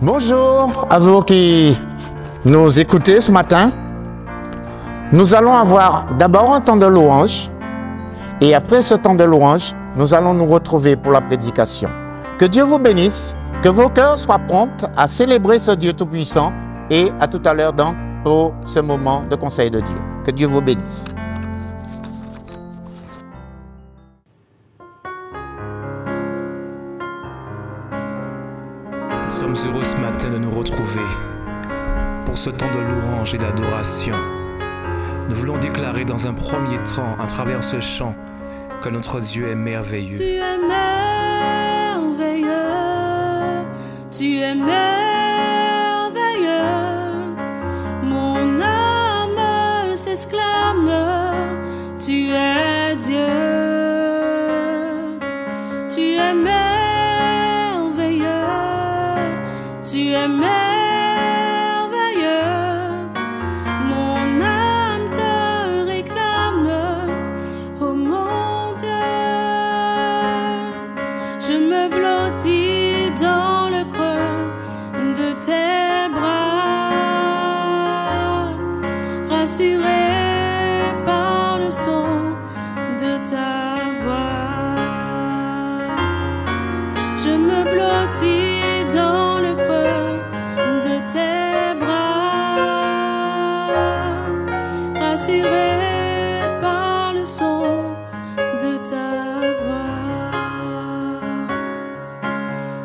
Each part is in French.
Bonjour à vous qui nous écoutez ce matin. Nous allons avoir d'abord un temps de louange et après ce temps de louange, nous allons nous retrouver pour la prédication. Que Dieu vous bénisse, que vos cœurs soient prompts à célébrer ce Dieu Tout-Puissant et à tout à l'heure donc pour ce moment de conseil de Dieu. Que Dieu vous bénisse. Nous sommes heureux ce matin de nous retrouver pour ce temps de louange et d'adoration. Nous voulons déclarer dans un premier temps, à travers ce chant, que notre Dieu est merveilleux. Tu es merveilleux, tu es merveilleux. Mon âme s'exclame, tu es Dieu. Tu es merveilleux, tu es merveilleux. Mon âme te réclame, oh mon Dieu. Je me blottis dans le creux de tes bras, rassuré par le son de ta voix. Je me blottis dans le creux de tes bras, rassuré par le son de ta voix.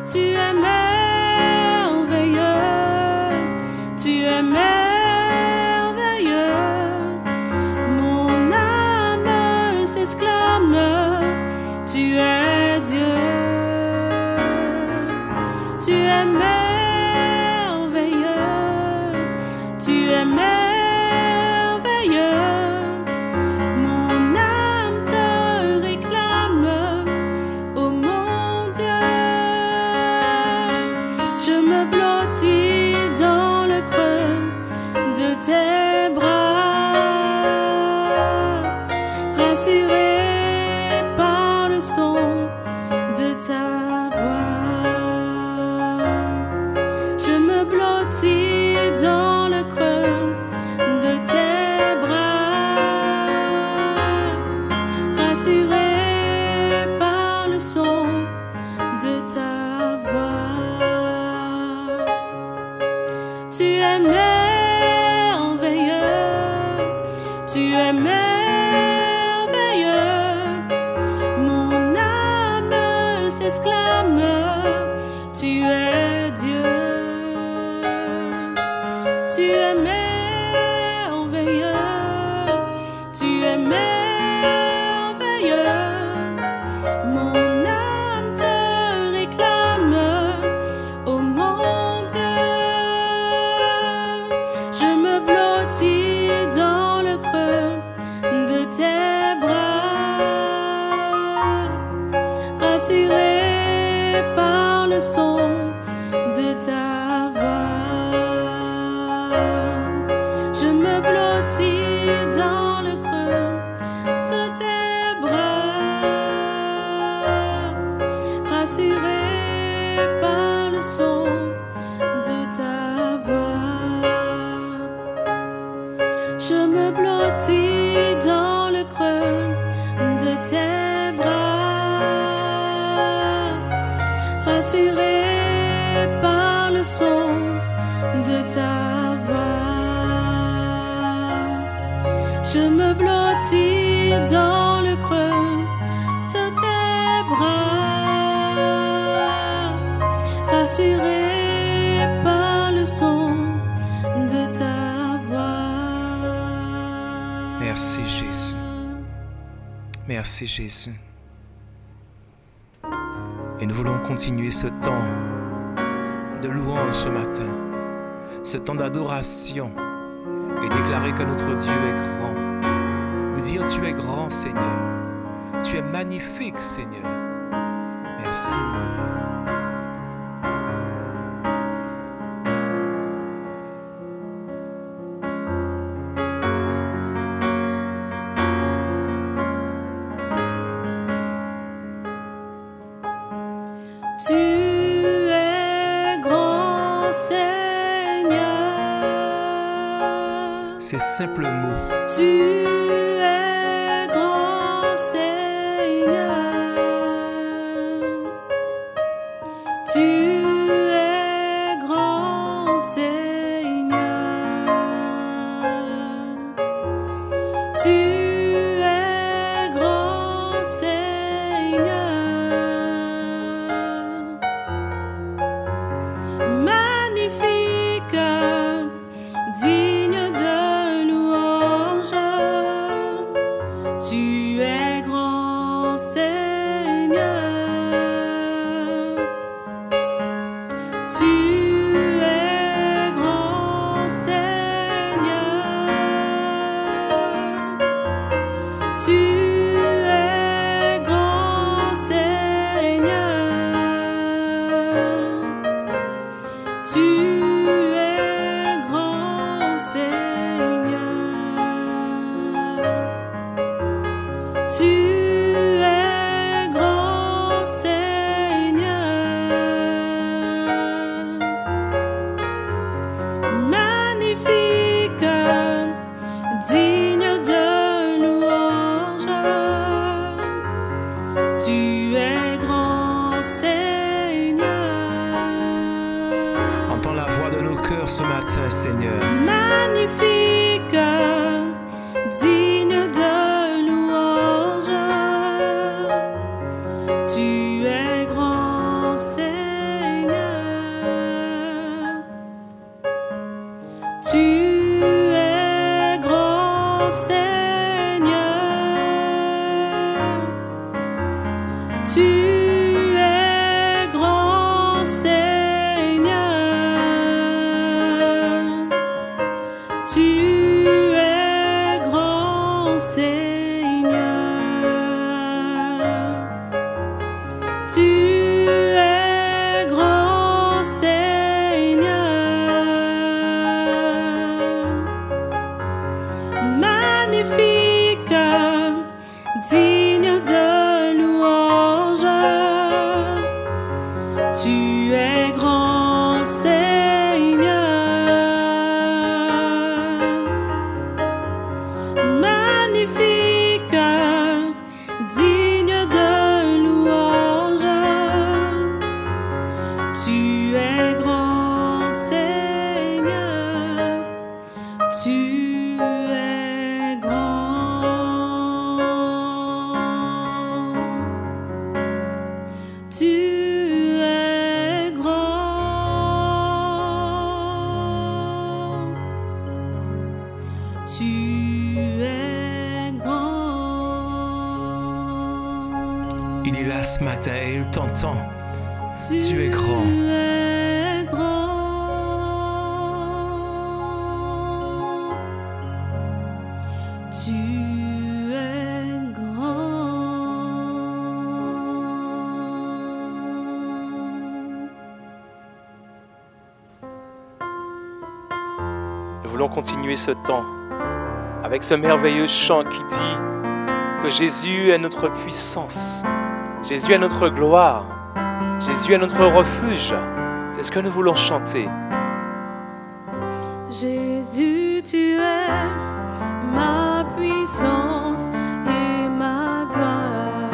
Tu es merveilleux, tu es merveilleux. Mon âme s'exclame, tu es Dieu. Tu es merveilleux, tu es merveilleux. Mon âme te réclame, oh mon Dieu. Je me blottis dans le creux de tes bras, rassuré par le son de ta voix. Je me blottis dans le creux de tes bras, rassuré par le son de ta voix. Tu es merveilleux, tu es merveilleux. Mon âme s'exclame, tu es Dieu. Tu es merveilleux, tu es merveilleux. Mon âme te réclame, oh mon Dieu. Je me blottis dans le creux de tes bras, rassuré par le son de ta voix. Je me blottis dans le creux de tes bras, rassuré par le son de ta voix. Je me blottis dans le creux de tes bras, rassuré par le son de ta voix. Je me blottis dans le creux de tes bras, rassuré par le son de ta voix. Merci Jésus. Merci Jésus. Et nous voulons continuer ce temps de louange ce matin, ce temps d'adoration et déclarer que notre Dieu est grand. Nous dire tu es grand Seigneur, tu es magnifique Seigneur. Merci mon Dieu. Tu es grand ces simples mots. Tu es grand Seigneur. Tu es grand Seigneur. Tu es grand Seigneur. Magnifique, digne de louange. Tu es grand Seigneur. Tu es grand Seigneur. Tu es grand Seigneur. Tu es grand Seigneur. Tu es grand Seigneur. Magnifique, digne de louange. Tu es grand Seigneur. Entends la voix de nos cœurs ce matin, Seigneur. Magnifique, digne de louange. Tu es grand Seigneur. Tu es grand Seigneur. Tu es grand Seigneur. Tu es grand Seigneur. Tu es grand Seigneur. Magnifique, digne de louange. Tu es grand Seigneur. Magnifique, digne de louange. Tu es grand Seigneur. Tu es grand. Tu es grand. Tu es grand. Il est là ce matin et il t'entend. Tu es grand. Tu es grand. Tu es grand. Nous voulons continuer ce temps avec ce merveilleux chant qui dit que Jésus est notre puissance, Jésus est notre gloire, Jésus est notre refuge. C'est ce que nous voulons chanter. Jésus, tu es ma puissance et ma gloire.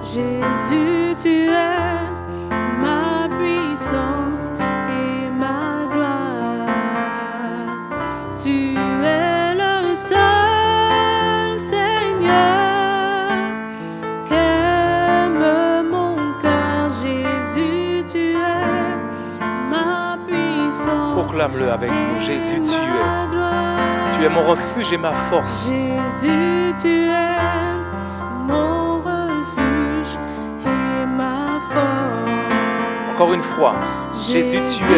Jésus, tu es ma puissance et ma gloire. Tu es le seul Seigneur qu'aime mon cœur. Jésus, tu es ma puissance. Proclame-le avec nous. Jésus, tu es mon refuge et ma force. Jésus, tu es mon refuge et ma force. Encore une fois, Jésus, tu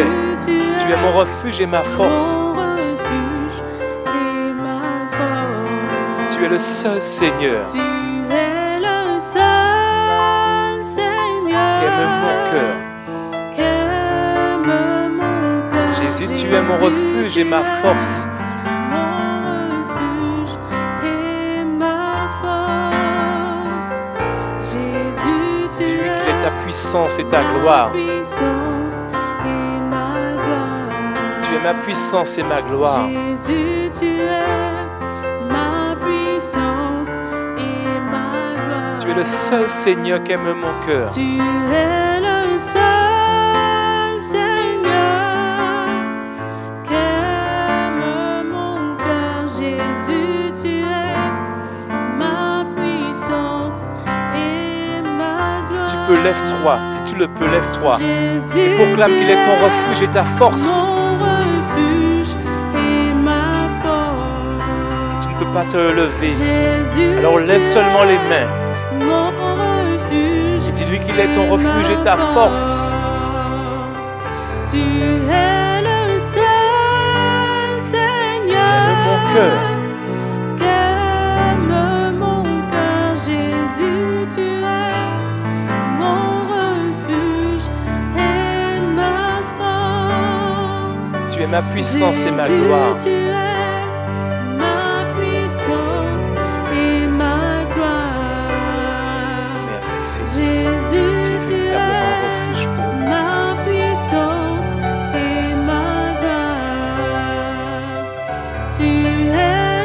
es mon refuge et ma force. Mon refuge et ma force. Tu es le seul Seigneur Tu es le seul Seigneur qu'aime mon cœur. qu'aime mon cœur. Jésus, tu es mon refuge et ma force. Mon refuge et ma force. Jésus, tu Dis-lui qu'il est ta es puissance et ta gloire. ma puissance et ma gloire. Tu es ma puissance et ma gloire. Jésus, tu es ma puissance et ma gloire. Tu es le seul Seigneur qui aime mon cœur. Tu es le seul Seigneur qu'aime mon cœur. Jésus, tu es ma puissance et ma gloire. Si tu peux, lève-toi. Si tu le peux, lève-toi. Jésus, Et proclame qu'il est ton refuge et ta force. mon refuge et ma force. Si tu ne peux pas te lever, Jésus, alors lève tu seulement es les mains. mon refuge Et dis-lui qu'il est ton refuge et ta force. Tu es le seul Seigneur Aime mon cœur. qu'aime mon cœur. Jésus, tu es mon refuge et ma force. Tu es ma puissance et ma Jésus, gloire. tu es ma puissance et ma gloire. Merci Seigneur. Jésus, Tu es véritablement un refuge pour nous. ma puissance et ma gloire. Tu es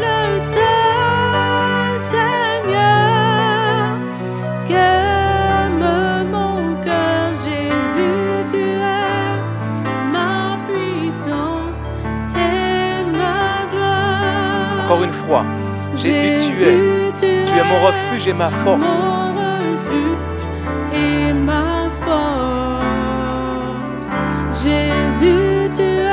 le seul Seigneur qu'aime mon cœur. Jésus, tu es ma puissance et ma gloire. Encore une fois, Jésus, tu es mon refuge et ma force. Mon refuge et ma force. Jésus, tu es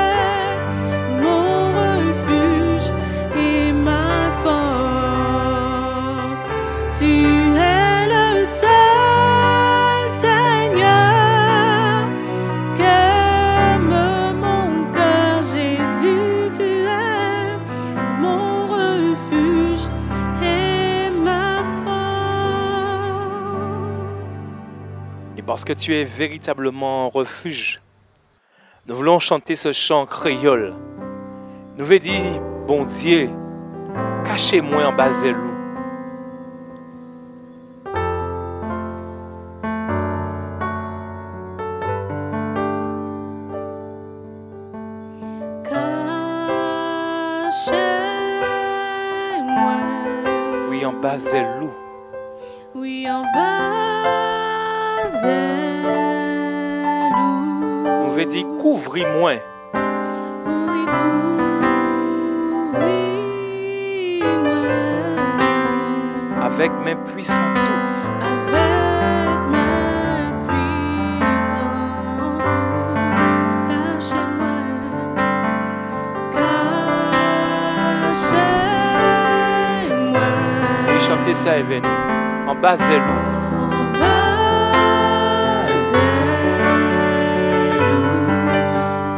mon refuge et ma force. Tu es le seul Seigneur qu'aime mon cœur. Jésus, tu es mon refuge et ma force. Et parce que tu es véritablement un refuge, nous voulons chanter ce chant créole. Nous voulons dire, bon Dieu, cachez-moi en bas de loup. Cachez-moi, Oui, en bas de loup. oui, en bas et loup. Nous voulons dire, couvris-moi. Oui, couvris-moi Avec mes puissants tours. avec ma puissance. Cachez-moi, cachez-moi. Oui, chantez ça avec nous. En bas de loup. En bas et loup.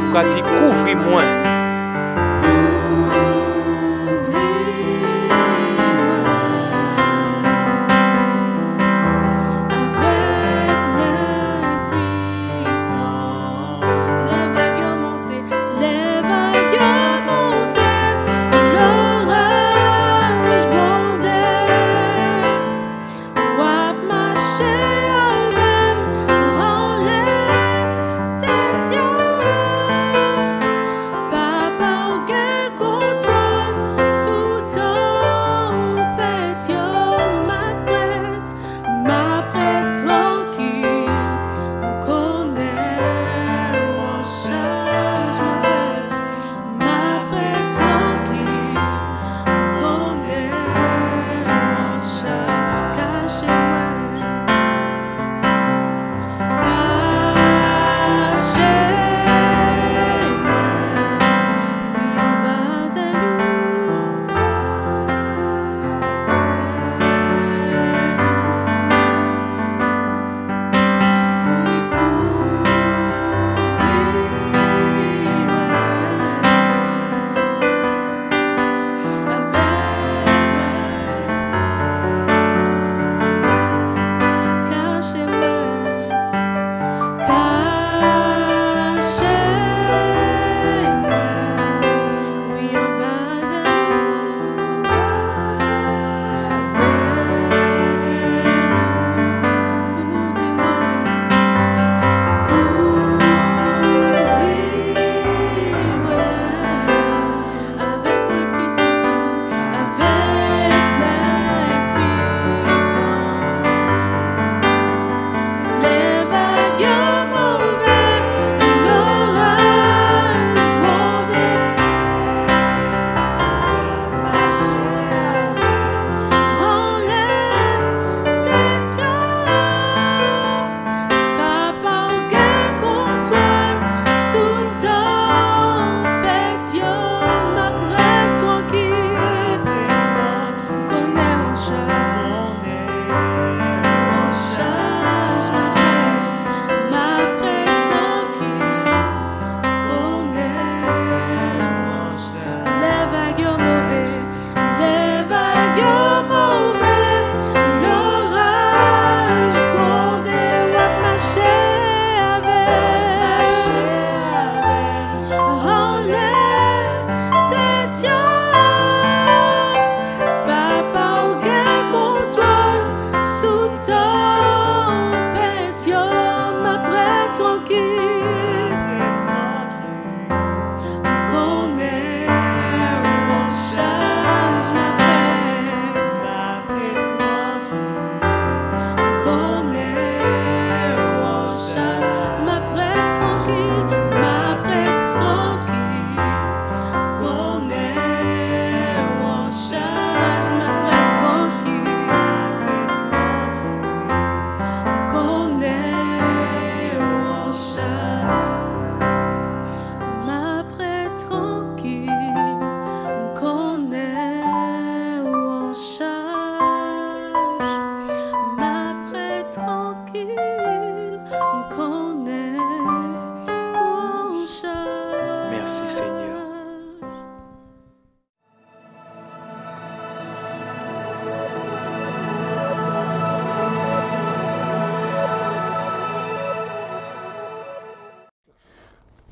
Nous avons dit, couvris-moi. By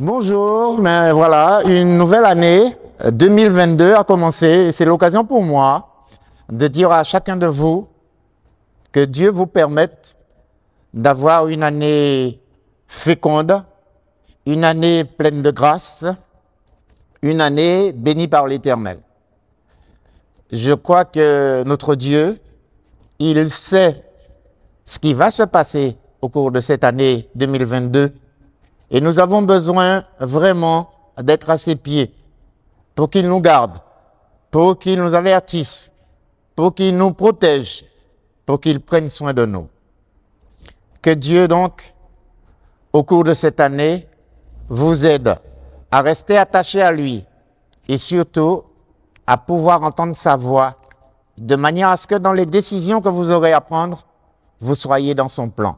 Bonjour, mais voilà, une nouvelle année 2022 a commencé et c'est l'occasion pour moi de dire à chacun de vous que Dieu vous permette d'avoir une année féconde, une année pleine de grâce, une année bénie par l'Éternel. Je crois que notre Dieu, il sait ce qui va se passer au cours de cette année 2022 et nous avons besoin vraiment d'être à ses pieds pour qu'il nous garde, pour qu'il nous avertisse, pour qu'il nous protège, pour qu'il prenne soin de nous. Que Dieu donc, au cours de cette année, vous aide à rester attaché à lui et surtout à pouvoir entendre sa voix de manière à ce que dans les décisions que vous aurez à prendre, vous soyez dans son plan.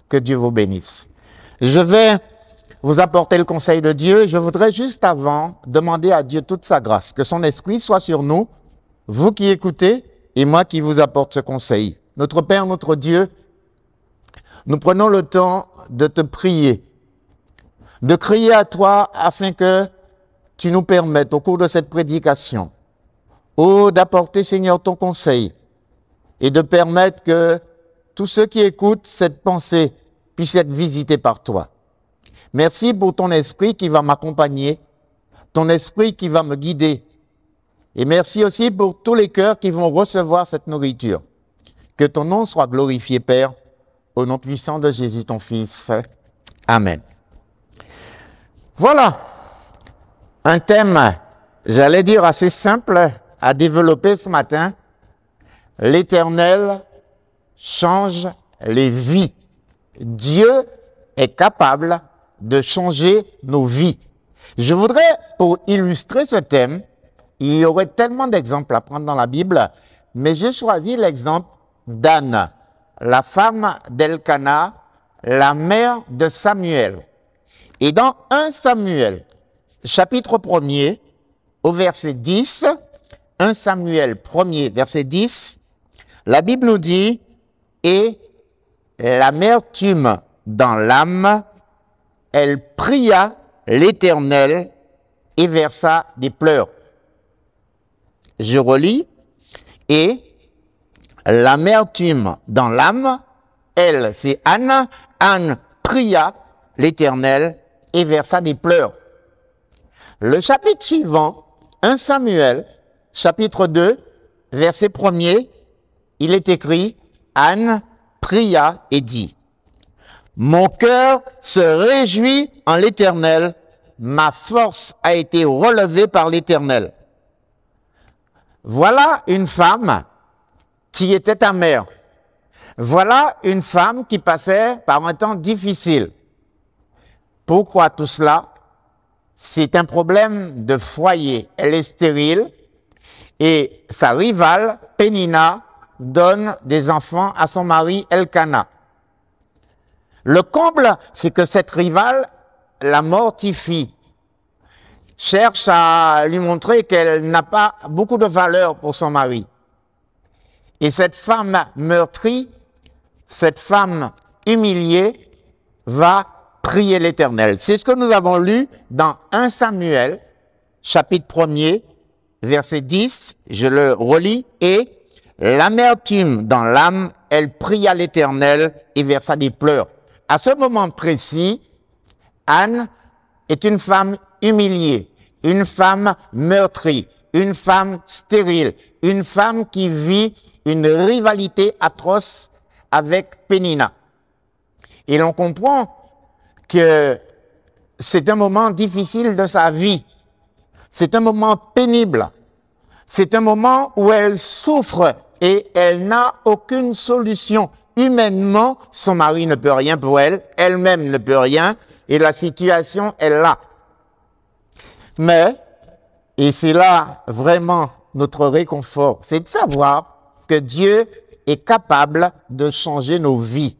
Que Dieu vous bénisse. Je vais vous apporter le conseil de Dieu. Je voudrais juste avant demander à Dieu toute sa grâce, que son esprit soit sur nous, vous qui écoutez et moi qui vous apporte ce conseil. Notre Père, notre Dieu, nous prenons le temps de te prier, de crier à toi afin que tu nous permettes au cours de cette prédication, d'apporter, Seigneur, ton conseil et de permettre que tous ceux qui écoutent cette pensée puissent être visités par toi. Merci pour ton esprit qui va m'accompagner, ton esprit qui va me guider. Et merci aussi pour tous les cœurs qui vont recevoir cette nourriture. Que ton nom soit glorifié, Père, au nom puissant de Jésus, ton Fils. Amen. Voilà un thème, j'allais dire, assez simple à développer ce matin. L'Éternel change les vies. Dieu est capable de changer nos vies. Je voudrais, pour illustrer ce thème, il y aurait tellement d'exemples à prendre dans la Bible, mais j'ai choisi l'exemple d'Anne, la femme d'Elkana, la mère de Samuel. Et dans 1 Samuel, chapitre 1er, au verset 10, 1 Samuel 1er, verset 10, la Bible nous dit « Et l'amertume dans l'âme, elle pria l'Éternel et versa des pleurs. » Je relis. « Et l'amertume dans l'âme, elle, c'est Anne, Anne pria l'Éternel et versa des pleurs. » Le chapitre suivant, 1 Samuel, chapitre 2, verset 1er, il est écrit, Anne pria et dit, « Mon cœur se réjouit en l'Éternel, ma force a été relevée par l'Éternel. » Voilà une femme qui était amère. Voilà une femme qui passait par un temps difficile. Pourquoi tout cela? C'est un problème de foyer. Elle est stérile et sa rivale, Pénina, donne des enfants à son mari Elkana. Le comble, c'est que cette rivale la mortifie, cherche à lui montrer qu'elle n'a pas beaucoup de valeur pour son mari. Et cette femme meurtrie, cette femme humiliée, va prier l'Éternel. C'est ce que nous avons lu dans 1 Samuel, chapitre 1er, verset 10, je le relis, « Et l'amertume dans l'âme, elle pria l'Éternel et versa des pleurs. » À ce moment précis, Anne est une femme humiliée, une femme meurtrie, une femme stérile, une femme qui vit une rivalité atroce avec Pénina. Et l'on comprend que c'est un moment difficile de sa vie, c'est un moment pénible, c'est un moment où elle souffre et elle n'a aucune solution. Humainement, son mari ne peut rien pour elle, elle-même ne peut rien, et la situation est là. Mais, et c'est là vraiment notre réconfort, c'est de savoir que Dieu est capable de changer nos vies.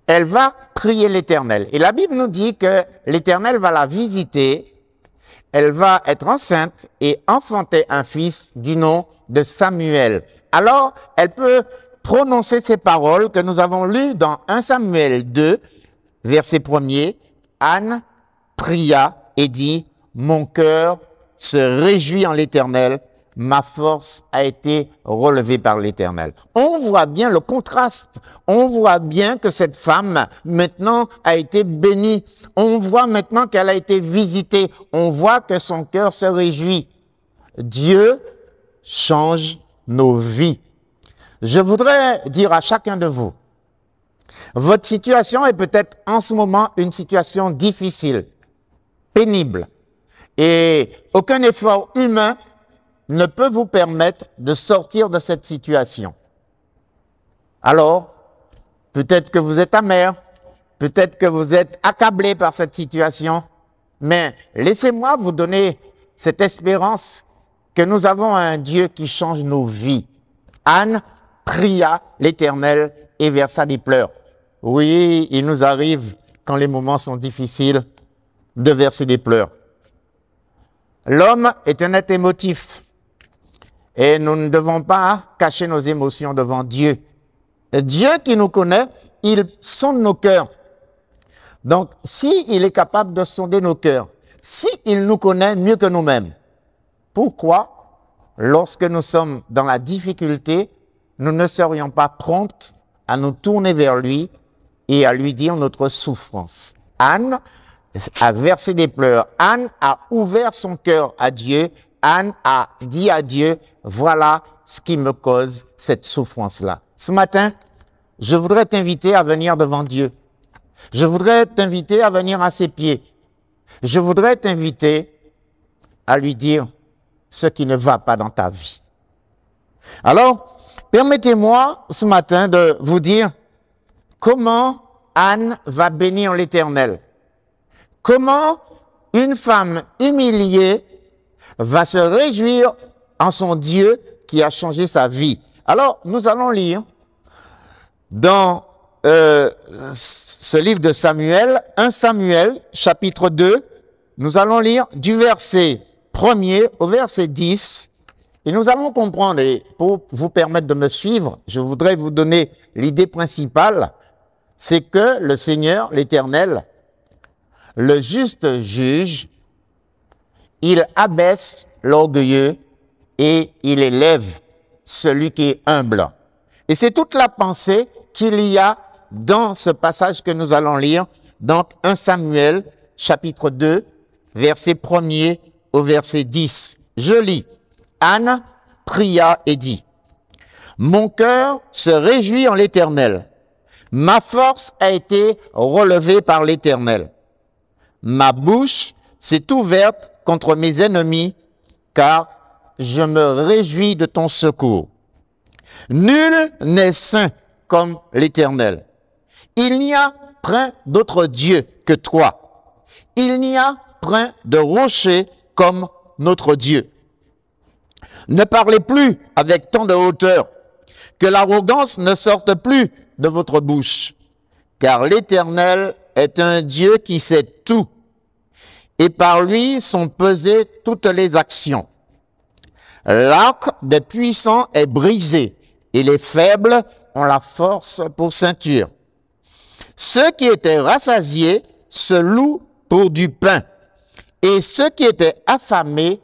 Elle va prier l'Éternel. Et la Bible nous dit que l'Éternel va la visiter, elle va être enceinte et enfanter un fils du nom de Samuel. Alors, elle peut prononcer ces paroles que nous avons lues dans 1 Samuel 2, verset 1er. Anne pria et dit, mon cœur se réjouit en l'Éternel, ma force a été relevée par l'Éternel. On voit bien le contraste. On voit bien que cette femme, maintenant, a été bénie. On voit maintenant qu'elle a été visitée. On voit que son cœur se réjouit. Dieu change nos vies. Je voudrais dire à chacun de vous, votre situation est peut-être en ce moment une situation difficile, pénible, et aucun effort humain ne peut vous permettre de sortir de cette situation. Alors, peut-être que vous êtes amer, peut-être que vous êtes accablé par cette situation, mais laissez-moi vous donner cette espérance que nous avons un Dieu qui change nos vies. Anne pria l'Éternel et versa des pleurs. Oui, il nous arrive, quand les moments sont difficiles, de verser des pleurs. L'homme est un être émotif et nous ne devons pas cacher nos émotions devant Dieu. Dieu qui nous connaît, il sonde nos cœurs. Donc, s'il est capable de sonder nos cœurs, s'il nous connaît mieux que nous-mêmes, pourquoi, lorsque nous sommes dans la difficulté, nous ne serions pas prompts à nous tourner vers lui et à lui dire notre souffrance? Anne a versé des pleurs. Anne a ouvert son cœur à Dieu. Anne a dit à Dieu, voilà ce qui me cause cette souffrance-là. Ce matin, je voudrais t'inviter à venir devant Dieu. Je voudrais t'inviter à venir à ses pieds. Je voudrais t'inviter à lui dire ce qui ne va pas dans ta vie. Alors, permettez-moi ce matin de vous dire comment Anne va bénir l'Éternel. Comment une femme humiliée va se réjouir en son Dieu qui a changé sa vie. Alors, nous allons lire dans ce livre de Samuel, 1 Samuel, chapitre 2, nous allons lire du verset 1er au verset 10, et nous allons comprendre, et pour vous permettre de me suivre, je voudrais vous donner l'idée principale, c'est que le Seigneur, l'Éternel, le juste juge, il abaisse l'orgueilleux et il élève celui qui est humble. Et c'est toute la pensée qu'il y a dans ce passage que nous allons lire, donc 1 Samuel, chapitre 2, verset 1er au verset 10. Je lis. Anne pria et dit, « Mon cœur se réjouit en l'Éternel. Ma force a été relevée par l'Éternel. Ma bouche s'est ouverte contre mes ennemis, car je me réjouis de ton secours. Nul n'est saint comme l'Éternel. Il n'y a point d'autre Dieu que toi. Il n'y a point de rocher comme notre Dieu. Ne parlez plus avec tant de hauteur, que l'arrogance ne sorte plus de votre bouche, car l'Éternel est un Dieu qui sait tout, et par lui sont pesées toutes les actions. L'arc des puissants est brisé, et les faibles ont la force pour ceinture. Ceux qui étaient rassasiés se louent pour du pain, et ceux qui étaient affamés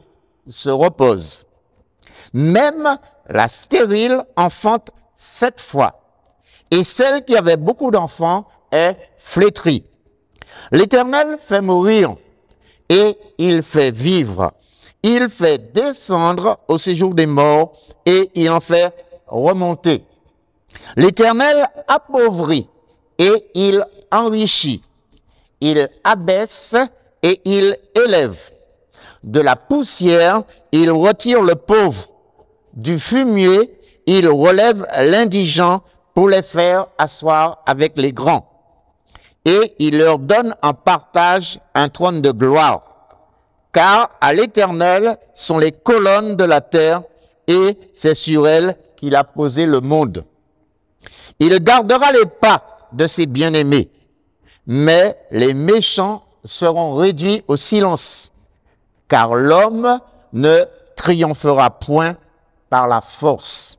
se reposent. Même la stérile enfante 7 fois, et celle qui avait beaucoup d'enfants est flétrie. L'Éternel fait mourir, et il fait vivre. Il fait descendre au séjour des morts, et il en fait remonter. L'Éternel appauvrit, et il enrichit. Il abaisse, et il élève. De la poussière, il retire le pauvre. Du fumier, il relève l'indigent pour les faire asseoir avec les grands. Et il leur donne en partage un trône de gloire. Car à l'Éternel sont les colonnes de la terre, et c'est sur elles qu'il a posé le monde. Il gardera les pas de ses bien-aimés, mais les méchants seront réduits au silence, car l'homme ne triomphera point par la force.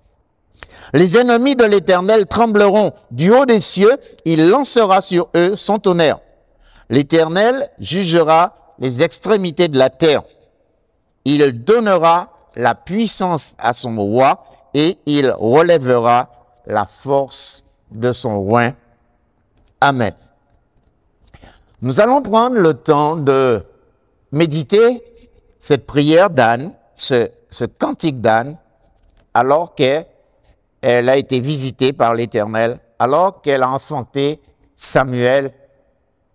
Les ennemis de l'Éternel trembleront du haut des cieux, il lancera sur eux son tonnerre. L'Éternel jugera les extrémités de la terre. Il donnera la puissance à son roi et il relèvera la force de son roi. Amen. Nous allons prendre le temps de méditer cette prière d'Anne, ce cantique d'Anne, alors qu'elle a été visitée par l'Éternel, alors qu'elle a enfanté Samuel,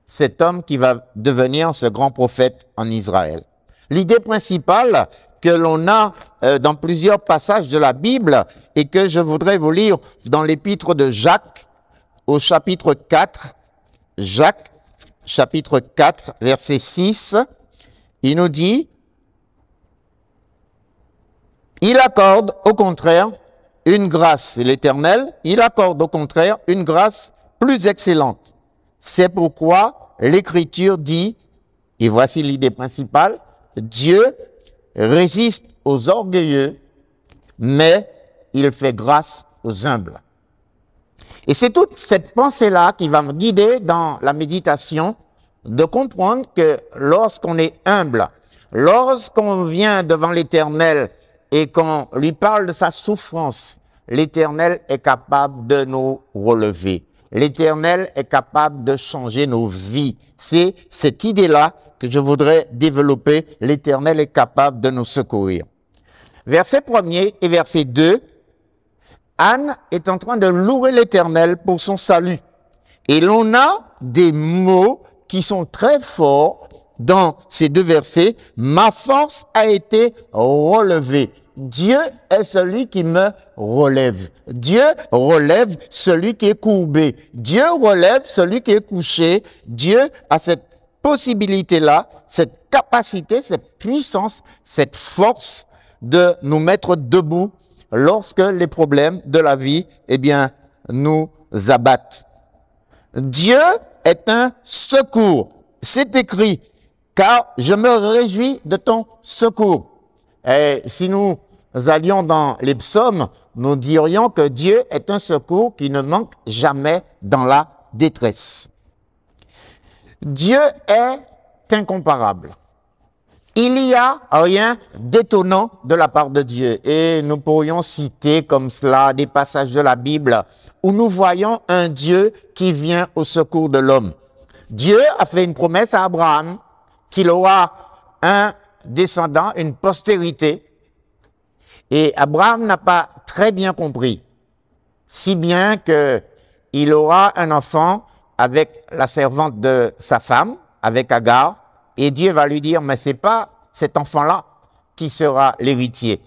cet homme qui va devenir ce grand prophète en Israël. L'idée principale que l'on a dans plusieurs passages de la Bible et que je voudrais vous lire dans l'épître de Jacques au chapitre 4, Jacques chapitre 4 verset 6, il nous dit: il accorde au contraire une grâce, l'Éternel, il accorde au contraire une grâce plus excellente. C'est pourquoi l'Écriture dit, et voici l'idée principale, Dieu résiste aux orgueilleux, mais il fait grâce aux humbles. Et c'est toute cette pensée-là qui va me guider dans la méditation, de comprendre que lorsqu'on est humble, lorsqu'on vient devant l'Éternel et qu'on lui parle de sa souffrance, l'Éternel est capable de nous relever. L'Éternel est capable de changer nos vies. C'est cette idée-là que je voudrais développer. L'Éternel est capable de nous secourir. Verset 1er et verset 2, Anne est en train de louer l'Éternel pour son salut. Et l'on a des mots qui sont très forts dans ces deux versets. Ma force a été relevée. Dieu est celui qui me relève. Dieu relève celui qui est courbé. Dieu relève celui qui est couché. Dieu a cette possibilité-là, cette capacité, cette puissance, cette force de nous mettre debout lorsque les problèmes de la vie, nous abattent. Dieu est un secours. C'est écrit, car je me réjouis de ton secours. Et si nous allions dans les psaumes, nous dirions que Dieu est un secours qui ne manque jamais dans la détresse. Dieu est incomparable. Il n'y a rien d'étonnant de la part de Dieu. Et nous pourrions citer comme cela des passages de la Bible où nous voyons un Dieu qui vient au secours de l'homme. Dieu a fait une promesse à Abraham qu'il aura un descendant, une postérité. Et Abraham n'a pas très bien compris, si bien qu'il aura un enfant avec la servante de sa femme, avec Agar, et Dieu va lui dire, mais c'est pas cet enfant-là qui sera l'héritier.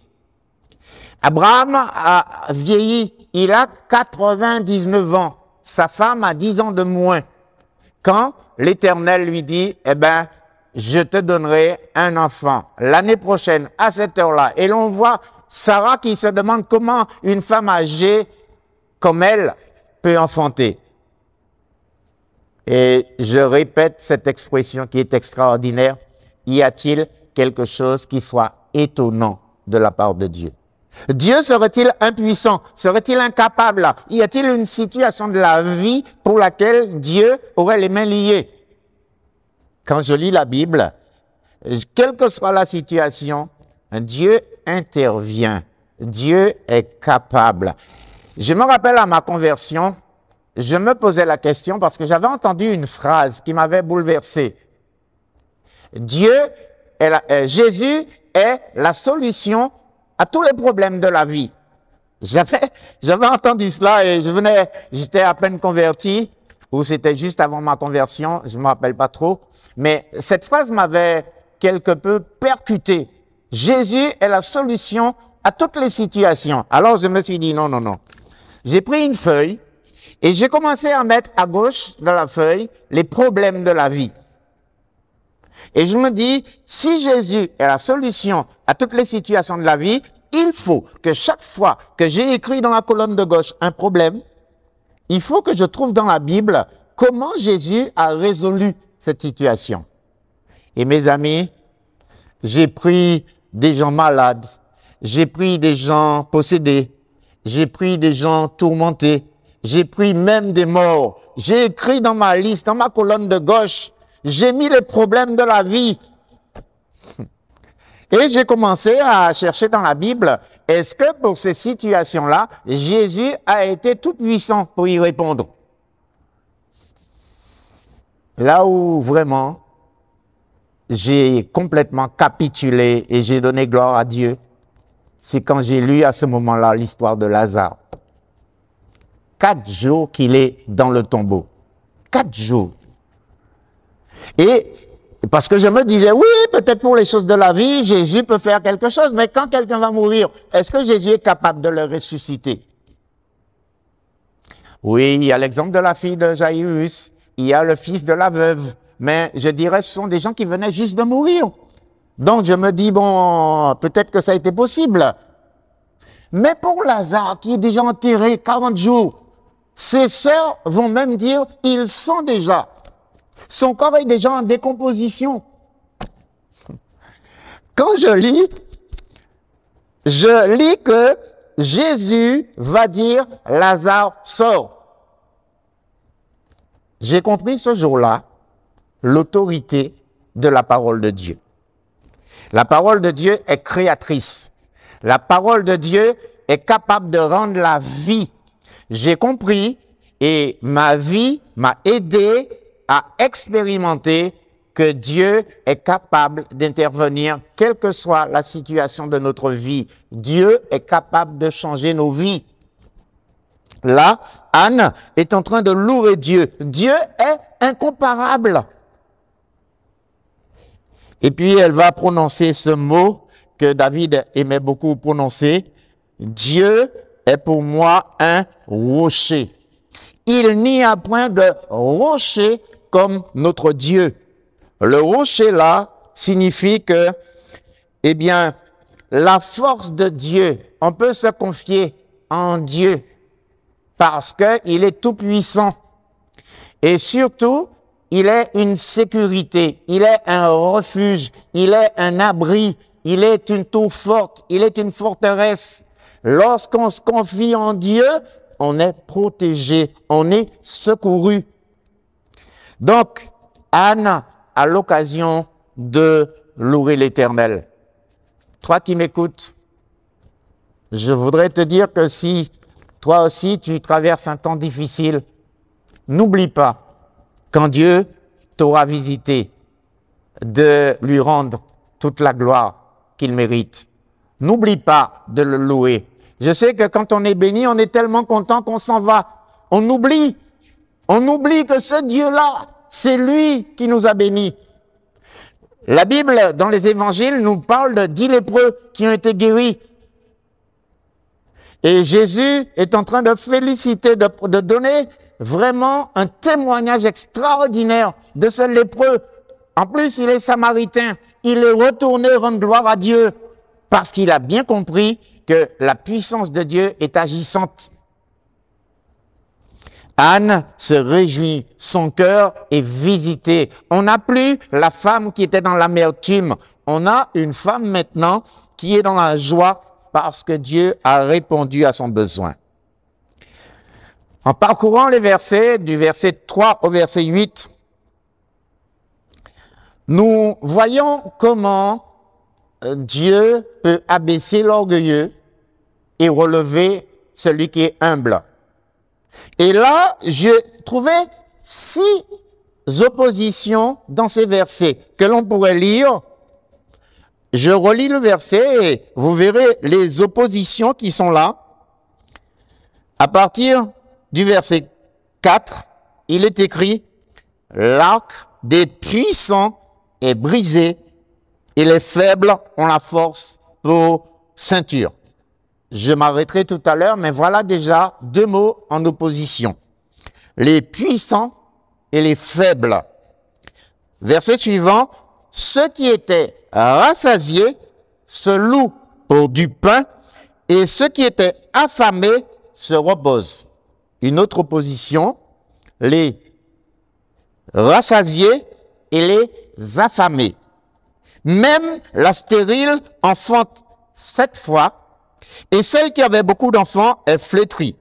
Abraham a vieilli, il a 99 ans, sa femme a 10 ans de moins. Quand l'Éternel lui dit, je te donnerai un enfant l'année prochaine à cette heure-là. Et l'on voit Sarah qui se demande comment une femme âgée comme elle peut enfanter. Et je répète cette expression qui est extraordinaire. Y a-t-il quelque chose qui soit étonnant de la part de Dieu? Dieu serait-il impuissant? Serait-il incapable? Y a-t-il une situation de la vie pour laquelle Dieu aurait les mains liées? Quand je lis la Bible, quelle que soit la situation, Dieu intervient. Dieu est capable. Je me rappelle à ma conversion, je me posais la question parce que j'avais entendu une phrase qui m'avait bouleversé. Jésus est la solution à tous les problèmes de la vie. J'avais entendu cela et j'étais à peine converti, ou c'était juste avant ma conversion, je ne me rappelle pas trop, mais cette phrase m'avait quelque peu percuté. Jésus est la solution à toutes les situations. Alors je me suis dit non. J'ai pris une feuille et j'ai commencé à mettre à gauche de la feuille les problèmes de la vie. Et je me dis, si Jésus est la solution à toutes les situations de la vie, il faut que chaque fois que j'ai écrit dans la colonne de gauche un problème, il faut que je trouve dans la Bible comment Jésus a résolu cette situation. Et mes amis, j'ai pris des gens malades, j'ai pris des gens possédés, j'ai pris des gens tourmentés, j'ai pris même des morts. J'ai écrit dans ma liste, dans ma colonne de gauche, J'ai mis les problèmes de la vie. Et j'ai commencé à chercher dans la Bible, est-ce que pour ces situations-là, Jésus a été tout puissant pour y répondre? Là où vraiment, j'ai complètement capitulé et j'ai donné gloire à Dieu, c'est quand j'ai lu à ce moment-là l'histoire de Lazare. 4 jours qu'il est dans le tombeau. 4 jours. Et parce que je me disais, oui, peut-être pour les choses de la vie, Jésus peut faire quelque chose, mais quand quelqu'un va mourir, est-ce que Jésus est capable de le ressusciter? Oui, il y a l'exemple de la fille de Jaïrus, il y a le fils de la veuve, mais je dirais ce sont des gens qui venaient juste de mourir. Donc je me dis, bon, peut-être que ça a été possible. Mais pour Lazare, qui est déjà enterré 40 jours, ses sœurs vont même dire, il sent déjà. Son corps est déjà en décomposition. Quand je lis que Jésus va dire, Lazare sort. J'ai compris ce jour-là l'autorité de la parole de Dieu. La parole de Dieu est créatrice. La parole de Dieu est capable de rendre la vie. J'ai compris et ma vie m'a aidé à expérimenter que Dieu est capable d'intervenir, quelle que soit la situation de notre vie. Dieu est capable de changer nos vies. Là, Anne est en train de louer Dieu. Dieu est incomparable. Et puis, elle va prononcer ce mot que David aimait beaucoup prononcer. Dieu est pour moi un rocher. Il n'y a point de rocher comme notre Dieu. Le rocher là signifie que, eh bien, la force de Dieu, on peut se confier en Dieu parce qu'il est tout puissant. Et surtout, il est une sécurité, il est un refuge, il est un abri, il est une tour forte, il est une forteresse. Lorsqu'on se confie en Dieu, on est protégé, on est secouru. Donc, Anne a l'occasion de louer l'Éternel. Toi qui m'écoutes, je voudrais te dire que si toi aussi tu traverses un temps difficile, n'oublie pas, quand Dieu t'aura visité, de lui rendre toute la gloire qu'il mérite. N'oublie pas de le louer. Je sais que quand on est béni, on est tellement content qu'on s'en va. On oublie que ce Dieu-là, c'est lui qui nous a bénis. La Bible, dans les évangiles, nous parle de 10 lépreux qui ont été guéris. Et Jésus est en train de féliciter, de donner vraiment un témoignage extraordinaire de ce lépreux. En plus, il est samaritain. Il est retourné rendre gloire à Dieu parce qu'il a bien compris que la puissance de Dieu est agissante. Anne se réjouit, son cœur est visité. On n'a plus la femme qui était dans l'amertume. On a une femme maintenant qui est dans la joie parce que Dieu a répondu à son besoin. En parcourant les versets, du verset 3 au verset 8, nous voyons comment Dieu peut abaisser l'orgueilleux et relever celui qui est humble. Et là, j'ai trouvé 6 oppositions dans ces versets que l'on pourrait lire. Je relis le verset et vous verrez les oppositions qui sont là. À partir du verset 4, il est écrit « L'arc des puissants est brisé et les faibles ont la force pour ceinture. » Je m'arrêterai tout à l'heure, mais voilà déjà 2 mots en opposition. Les puissants et les faibles. Verset suivant, ceux qui étaient rassasiés se louent pour du pain et ceux qui étaient affamés se reposent. Une autre opposition, les rassasiés et les affamés. Même la stérile enfante 7 fois et celle qui avait beaucoup d'enfants est flétrie.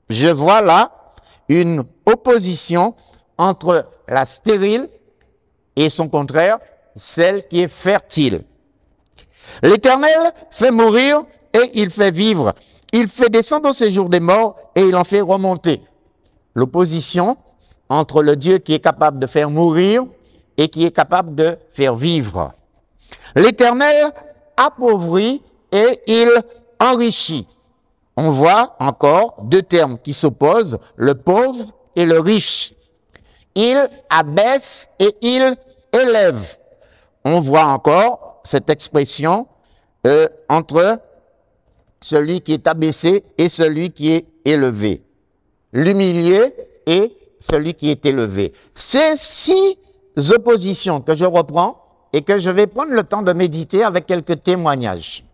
Je vois là une opposition entre la stérile et son contraire, celle qui est fertile. L'Éternel fait mourir et il fait vivre. Il fait descendre au séjour des morts et il en fait remonter. L'opposition entre le Dieu qui est capable de faire mourir et qui est capable de faire vivre. L'Éternel appauvrit et il enrichit. On voit encore deux termes qui s'opposent, le pauvre et le riche. Il abaisse et il élève. On voit encore cette expression entre celui qui est abaissé et celui qui est élevé. L'humilié et celui qui est élevé. Ces 6 oppositions que je reprends et que je vais prendre le temps de méditer avec quelques témoignages.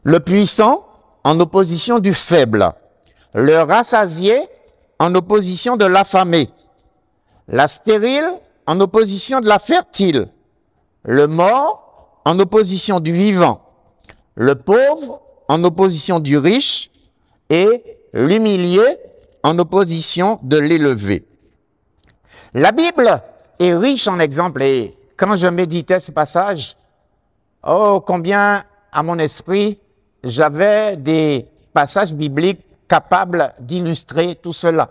Le puissant en opposition du faible. Le rassasié en opposition de l'affamé. La stérile en opposition de la fertile. Le mort en opposition du vivant. Le pauvre en opposition du riche et l'humilié en opposition de l'élevé. La Bible est riche en exemples et quand je méditais ce passage, oh combien à mon esprit j'avais des passages bibliques capables d'illustrer tout cela.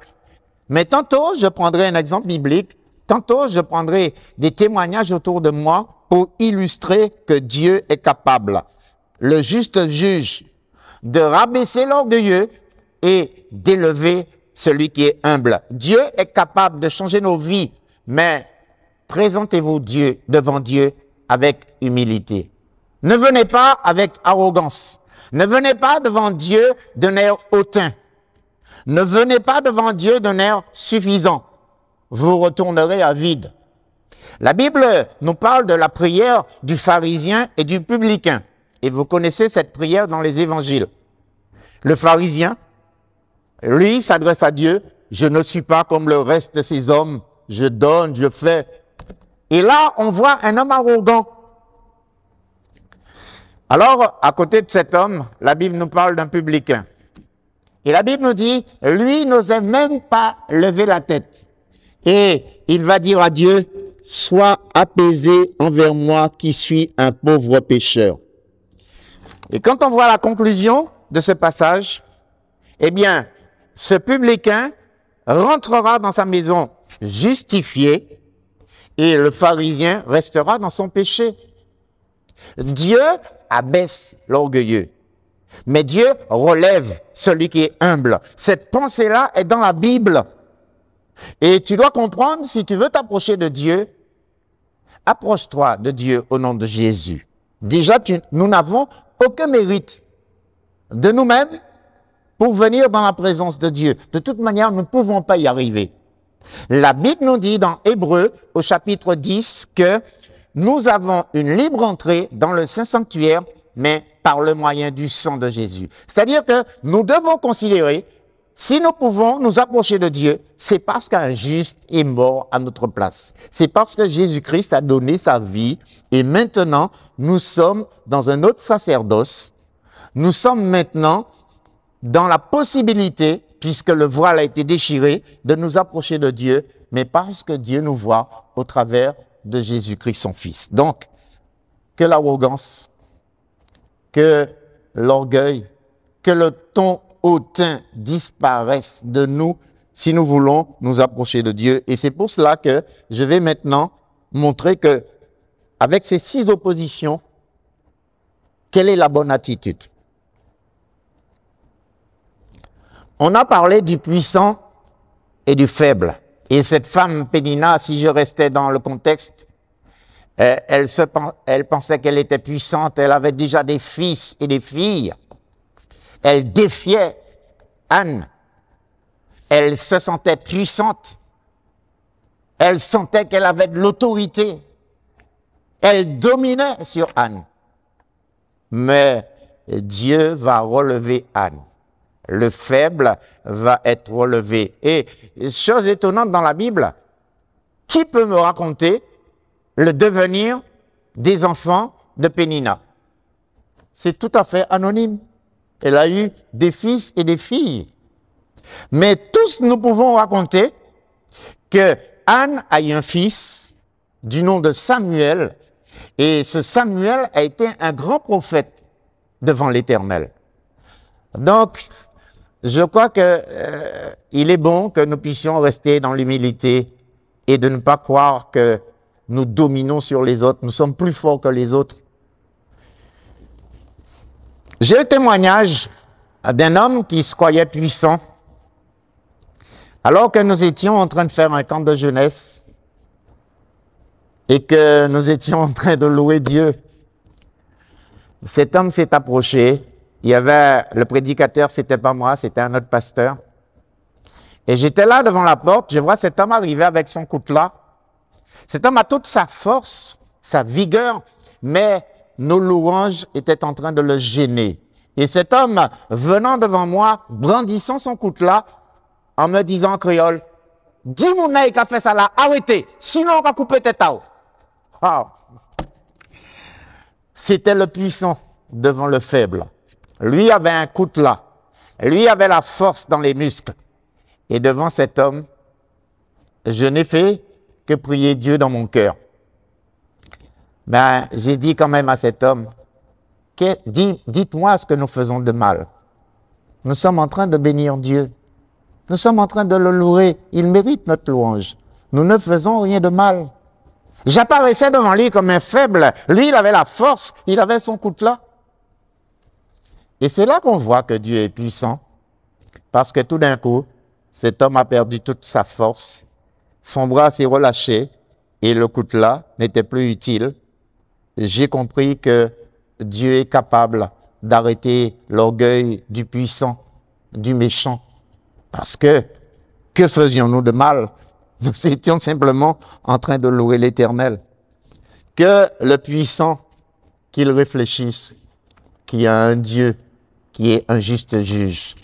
Mais tantôt je prendrai un exemple biblique, tantôt je prendrai des témoignages autour de moi pour illustrer que Dieu est capable, le juste juge, de rabaisser l'orgueilleux et d'élever celui qui est humble. Dieu est capable de changer nos vies, mais présentez-vous devant Dieu avec humilité. Ne venez pas avec arrogance. Ne venez pas devant Dieu d'un air hautain. Ne venez pas devant Dieu d'un air suffisant. Vous retournerez à vide. La Bible nous parle de la prière du pharisien et du publicain. Et vous connaissez cette prière dans les évangiles. Le pharisien, lui, s'adresse à Dieu. Je ne suis pas comme le reste de ces hommes. Je donne, je fais. Et là, on voit un homme arrogant. Alors, à côté de cet homme, la Bible nous parle d'un publicain. Et la Bible nous dit, lui n'osait même pas lever la tête. Et il va dire à Dieu, sois apaisé envers moi qui suis un pauvre pécheur. Et quand on voit la conclusion de ce passage, eh bien, ce publicain rentrera dans sa maison justifié et le pharisien restera dans son péché. Dieu abaisse l'orgueilleux, mais Dieu relève celui qui est humble. Cette pensée-là est dans la Bible. Et tu dois comprendre, si tu veux t'approcher de Dieu, approche-toi de Dieu au nom de Jésus. Déjà, nous n'avons aucun mérite de nous-mêmes pour venir dans la présence de Dieu. De toute manière, nous ne pouvons pas y arriver. La Bible nous dit dans Hébreux, au chapitre 10, que nous avons une libre entrée dans le Saint-Sanctuaire, mais par le moyen du sang de Jésus. C'est-à-dire que nous devons considérer, si nous pouvons nous approcher de Dieu, c'est parce qu'un juste est mort à notre place. C'est parce que Jésus-Christ a donné sa vie et maintenant, nous sommes dans un autre sacerdoce. Nous sommes maintenant dans la possibilité, puisque le voile a été déchiré, de nous approcher de Dieu, mais parce que Dieu nous voit au travers de Jésus-Christ, son Fils. Donc, que l'arrogance, que l'orgueil, que le ton hautain disparaissent de nous si nous voulons nous approcher de Dieu. Et c'est pour cela que je vais maintenant montrer que, avec ces 6 oppositions, quelle est la bonne attitude? On a parlé du puissant et du faible. Et cette femme Pénina, si je restais dans le contexte, elle pensait qu'elle était puissante, elle avait déjà des fils et des filles. Elle défiait Anne. Elle se sentait puissante. Elle sentait qu'elle avait de l'autorité. Elle dominait sur Anne. Mais Dieu va relever Anne. Le faible va être relevé. Et chose étonnante dans la Bible, qui peut me raconter le devenir des enfants de Pénina? C'est tout à fait anonyme. Elle a eu des fils et des filles. Mais tous nous pouvons raconter que Anne a eu un fils du nom de Samuel. Et ce Samuel a été un grand prophète devant l'Éternel. Donc, je crois que il est bon que nous puissions rester dans l'humilité et de ne pas croire que nous dominons sur les autres, nous sommes plus forts que les autres. J'ai le témoignage d'un homme qui se croyait puissant, alors que nous étions en train de faire un camp de jeunesse et que nous étions en train de louer Dieu. Cet homme s'est approché. Il y avait le prédicateur, c'était pas moi, c'était un autre pasteur. Et j'étais là devant la porte, je vois cet homme arriver avec son coutelas. Cet homme a toute sa force, sa vigueur, mais nos louanges étaient en train de le gêner. Et cet homme, venant devant moi, brandissant son coutelas, en me disant en créole, « Dis mon qui a fait ça là, arrêtez, sinon on va couper tes tao. » Wow. C'était le puissant devant le faible. Lui avait un coutelas. Lui avait la force dans les muscles. Et devant cet homme, je n'ai fait que prier Dieu dans mon cœur. Ben, j'ai dit quand même à cet homme, dites-moi ce que nous faisons de mal. Nous sommes en train de bénir Dieu. Nous sommes en train de le louer. Il mérite notre louange. Nous ne faisons rien de mal. J'apparaissais devant lui comme un faible. Lui, il avait la force. Il avait son coutelas. Et c'est là qu'on voit que Dieu est puissant. Parce que tout d'un coup, cet homme a perdu toute sa force. Son bras s'est relâché et le coutelas n'était plus utile. J'ai compris que Dieu est capable d'arrêter l'orgueil du puissant, du méchant. Parce que faisions-nous de mal? Nous étions simplement en train de louer l'Éternel. Que le puissant, qu'il réfléchisse, qu'il y a un Dieu qui est un juste juge.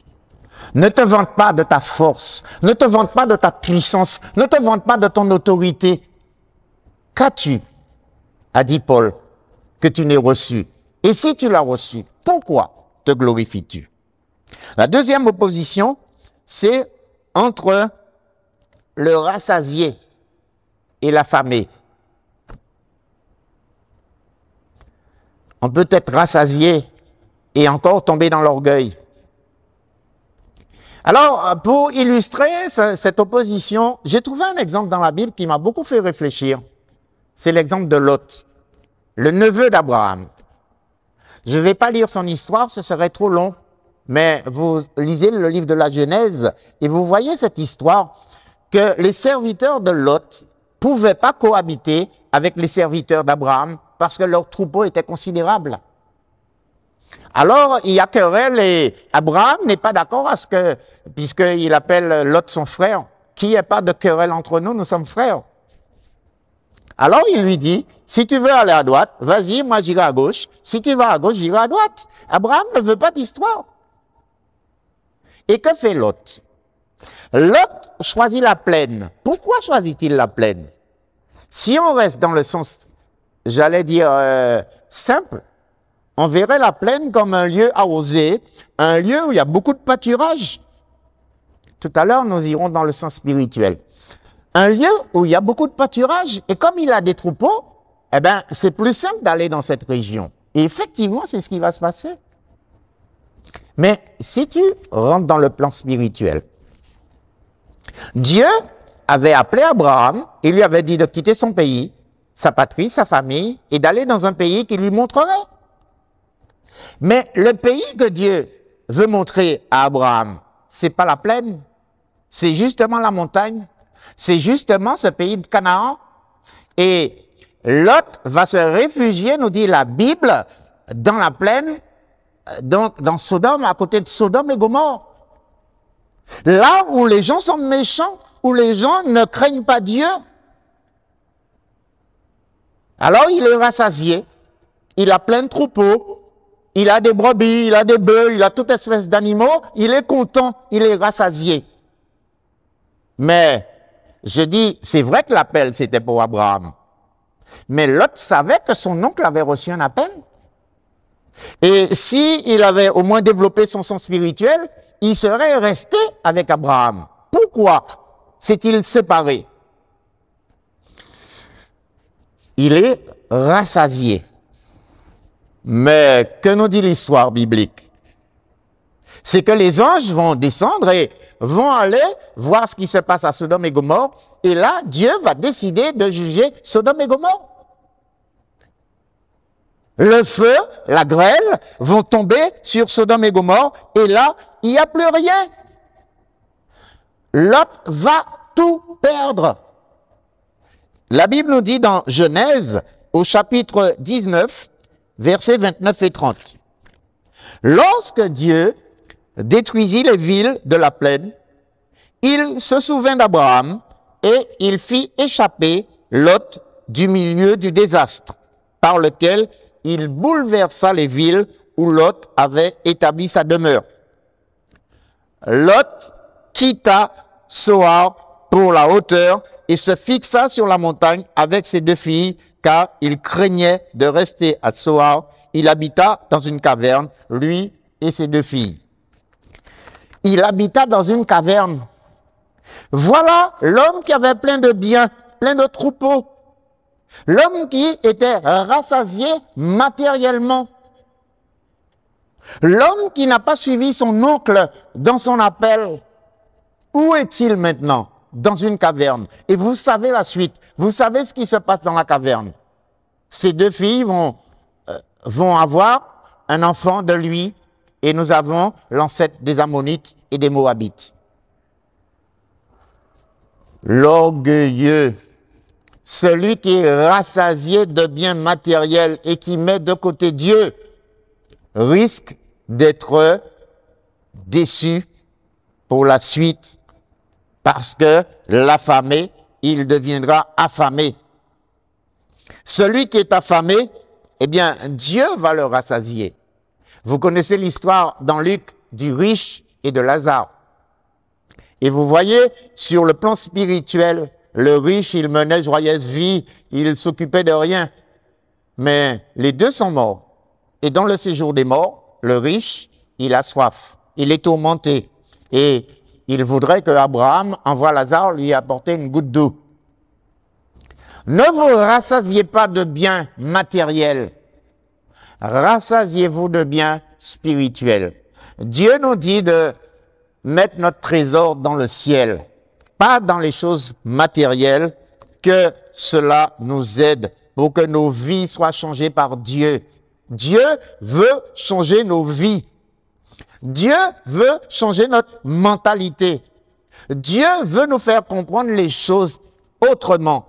Ne te vante pas de ta force, ne te vante pas de ta puissance, ne te vante pas de ton autorité. Qu'as-tu, a dit Paul, que tu n'aies reçu? Et si tu l'as reçu, pourquoi te glorifies-tu? La deuxième opposition, c'est entre le rassasié et l'affamé. On peut être rassasié et encore tomber dans l'orgueil. Alors, pour illustrer cette opposition, j'ai trouvé un exemple dans la Bible qui m'a beaucoup fait réfléchir. C'est l'exemple de Lot, le neveu d'Abraham. Je ne vais pas lire son histoire, ce serait trop long, mais vous lisez le livre de la Genèse et vous voyez cette histoire que les serviteurs de Lot pouvaient pas cohabiter avec les serviteurs d'Abraham parce que leur troupeau était considérable. Alors, il y a querelle et Abraham n'est pas d'accord à ce que, puisqu'il appelle Lot son frère, qu'il n'y ait pas de querelle entre nous, nous sommes frères. Alors, il lui dit, si tu veux aller à droite, vas-y, moi j'irai à gauche. Si tu vas à gauche, j'irai à droite. Abraham ne veut pas d'histoire. Et que fait Lot? Lot choisit la plaine. Pourquoi choisit-il la plaine? Si on reste dans le sens, j'allais dire, simple, on verrait la plaine comme un lieu arrosé, un lieu où il y a beaucoup de pâturage. Tout à l'heure, nous irons dans le sens spirituel. Un lieu où il y a beaucoup de pâturage, et comme il a des troupeaux, eh ben, c'est plus simple d'aller dans cette région. Et effectivement, c'est ce qui va se passer. Mais si tu rentres dans le plan spirituel, Dieu avait appelé Abraham, il lui avait dit de quitter son pays, sa patrie, sa famille, et d'aller dans un pays qu'il lui montrerait. Mais le pays que Dieu veut montrer à Abraham, c'est pas la plaine, c'est justement la montagne, c'est justement ce pays de Canaan. Et Lot va se réfugier, nous dit la Bible, dans la plaine, dans Sodome, à côté de Sodome et Gomorrhe. Là où les gens sont méchants, où les gens ne craignent pas Dieu. Alors il est rassasié, il a plein de troupeaux, il a des brebis, il a des bœufs, il a toute espèce d'animaux, il est content, il est rassasié. Mais, je dis, c'est vrai que l'appel c'était pour Abraham. Mais Lot savait que son oncle avait reçu un appel. Et s'il avait au moins développé son sens spirituel, il serait resté avec Abraham. Pourquoi s'est-il séparé? il est rassasié. Mais que nous dit l'histoire biblique? C'est que les anges vont descendre et vont aller voir ce qui se passe à Sodome et Gomorrhe. Et là, Dieu va décider de juger Sodome et Gomorrhe. Le feu, la grêle vont tomber sur Sodome et Gomorrhe. Et là, il n'y a plus rien. Lot va tout perdre. La Bible nous dit dans Genèse, au chapitre 19, versets 29 et 30. Lorsque Dieu détruisit les villes de la plaine, il se souvint d'Abraham et il fit échapper Lot du milieu du désastre, par lequel il bouleversa les villes où Lot avait établi sa demeure. Lot quitta Soar pour la hauteur et se fixa sur la montagne avec ses 2 filles, car il craignait de rester à Soar. Il habita dans une caverne, lui et ses 2 filles. Il habita dans une caverne. Voilà l'homme qui avait plein de biens, plein de troupeaux. L'homme qui était rassasié matériellement. L'homme qui n'a pas suivi son oncle dans son appel. Où est-il maintenant? Dans une caverne. Et vous savez la suite. Vous savez ce qui se passe dans la caverne. Ces 2 filles vont avoir un enfant de lui, et nous avons l'ancêtre des Ammonites et des Moabites. L'orgueilleux, celui qui est rassasié de biens matériels et qui met de côté Dieu, risque d'être déçu pour la suite, parce que l'affamé, il deviendra affamé. Celui qui est affamé, eh bien, Dieu va le rassasier. Vous connaissez l'histoire dans Luc du riche et de Lazare. Et vous voyez, sur le plan spirituel, le riche, il menait joyeuse vie, il s'occupait de rien. Mais les 2 sont morts. Et dans le séjour des morts, le riche, il a soif, il est tourmenté. Et il voudrait que Abraham envoie Lazare lui apporter une goutte d'eau. Ne vous rassasiez pas de biens matériels. Rassasiez-vous de biens spirituels. Dieu nous dit de mettre notre trésor dans le ciel, pas dans les choses matérielles, que cela nous aide pour que nos vies soient changées par Dieu. Dieu veut changer nos vies. Dieu veut changer notre mentalité. Dieu veut nous faire comprendre les choses autrement.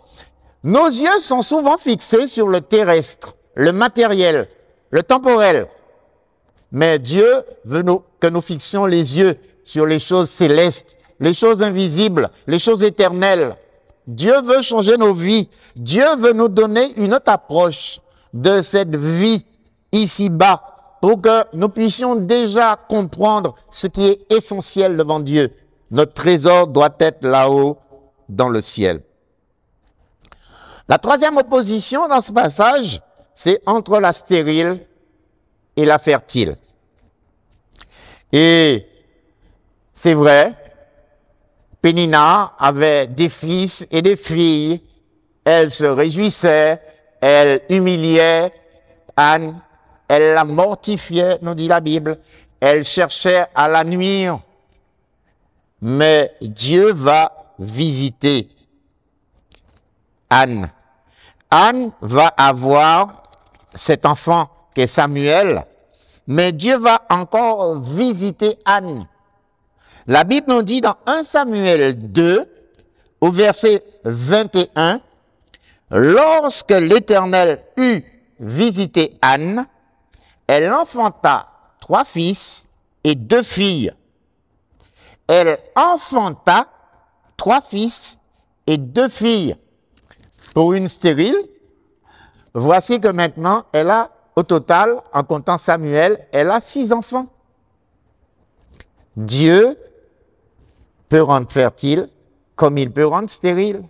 Nos yeux sont souvent fixés sur le terrestre, le matériel, le temporel. Mais Dieu veut que nous fixions les yeux sur les choses célestes, les choses invisibles, les choses éternelles. Dieu veut changer nos vies. Dieu veut nous donner une autre approche de cette vie ici-bas pour que nous puissions déjà comprendre ce qui est essentiel devant Dieu. Notre trésor doit être là-haut dans le ciel. La 3e opposition dans ce passage, c'est entre la stérile et la fertile. Et c'est vrai, Pénina avait des fils et des filles, elle se réjouissait, elle humiliait Anne, elle la mortifiait, nous dit la Bible, elle cherchait à la nuire. Mais Dieu va visiter Anne. Anne va avoir cet enfant qui est Samuel, mais Dieu va encore visiter Anne. La Bible nous dit dans 1 Samuel 2, au verset 21, « Lorsque l'Éternel eut visité Anne, elle enfanta 3 fils et 2 filles. Elle enfanta 3 fils et 2 filles. Pour une stérile, voici que maintenant, elle a, au total, en comptant Samuel, elle a 6 enfants. Dieu peut rendre fertile comme il peut rendre stérile.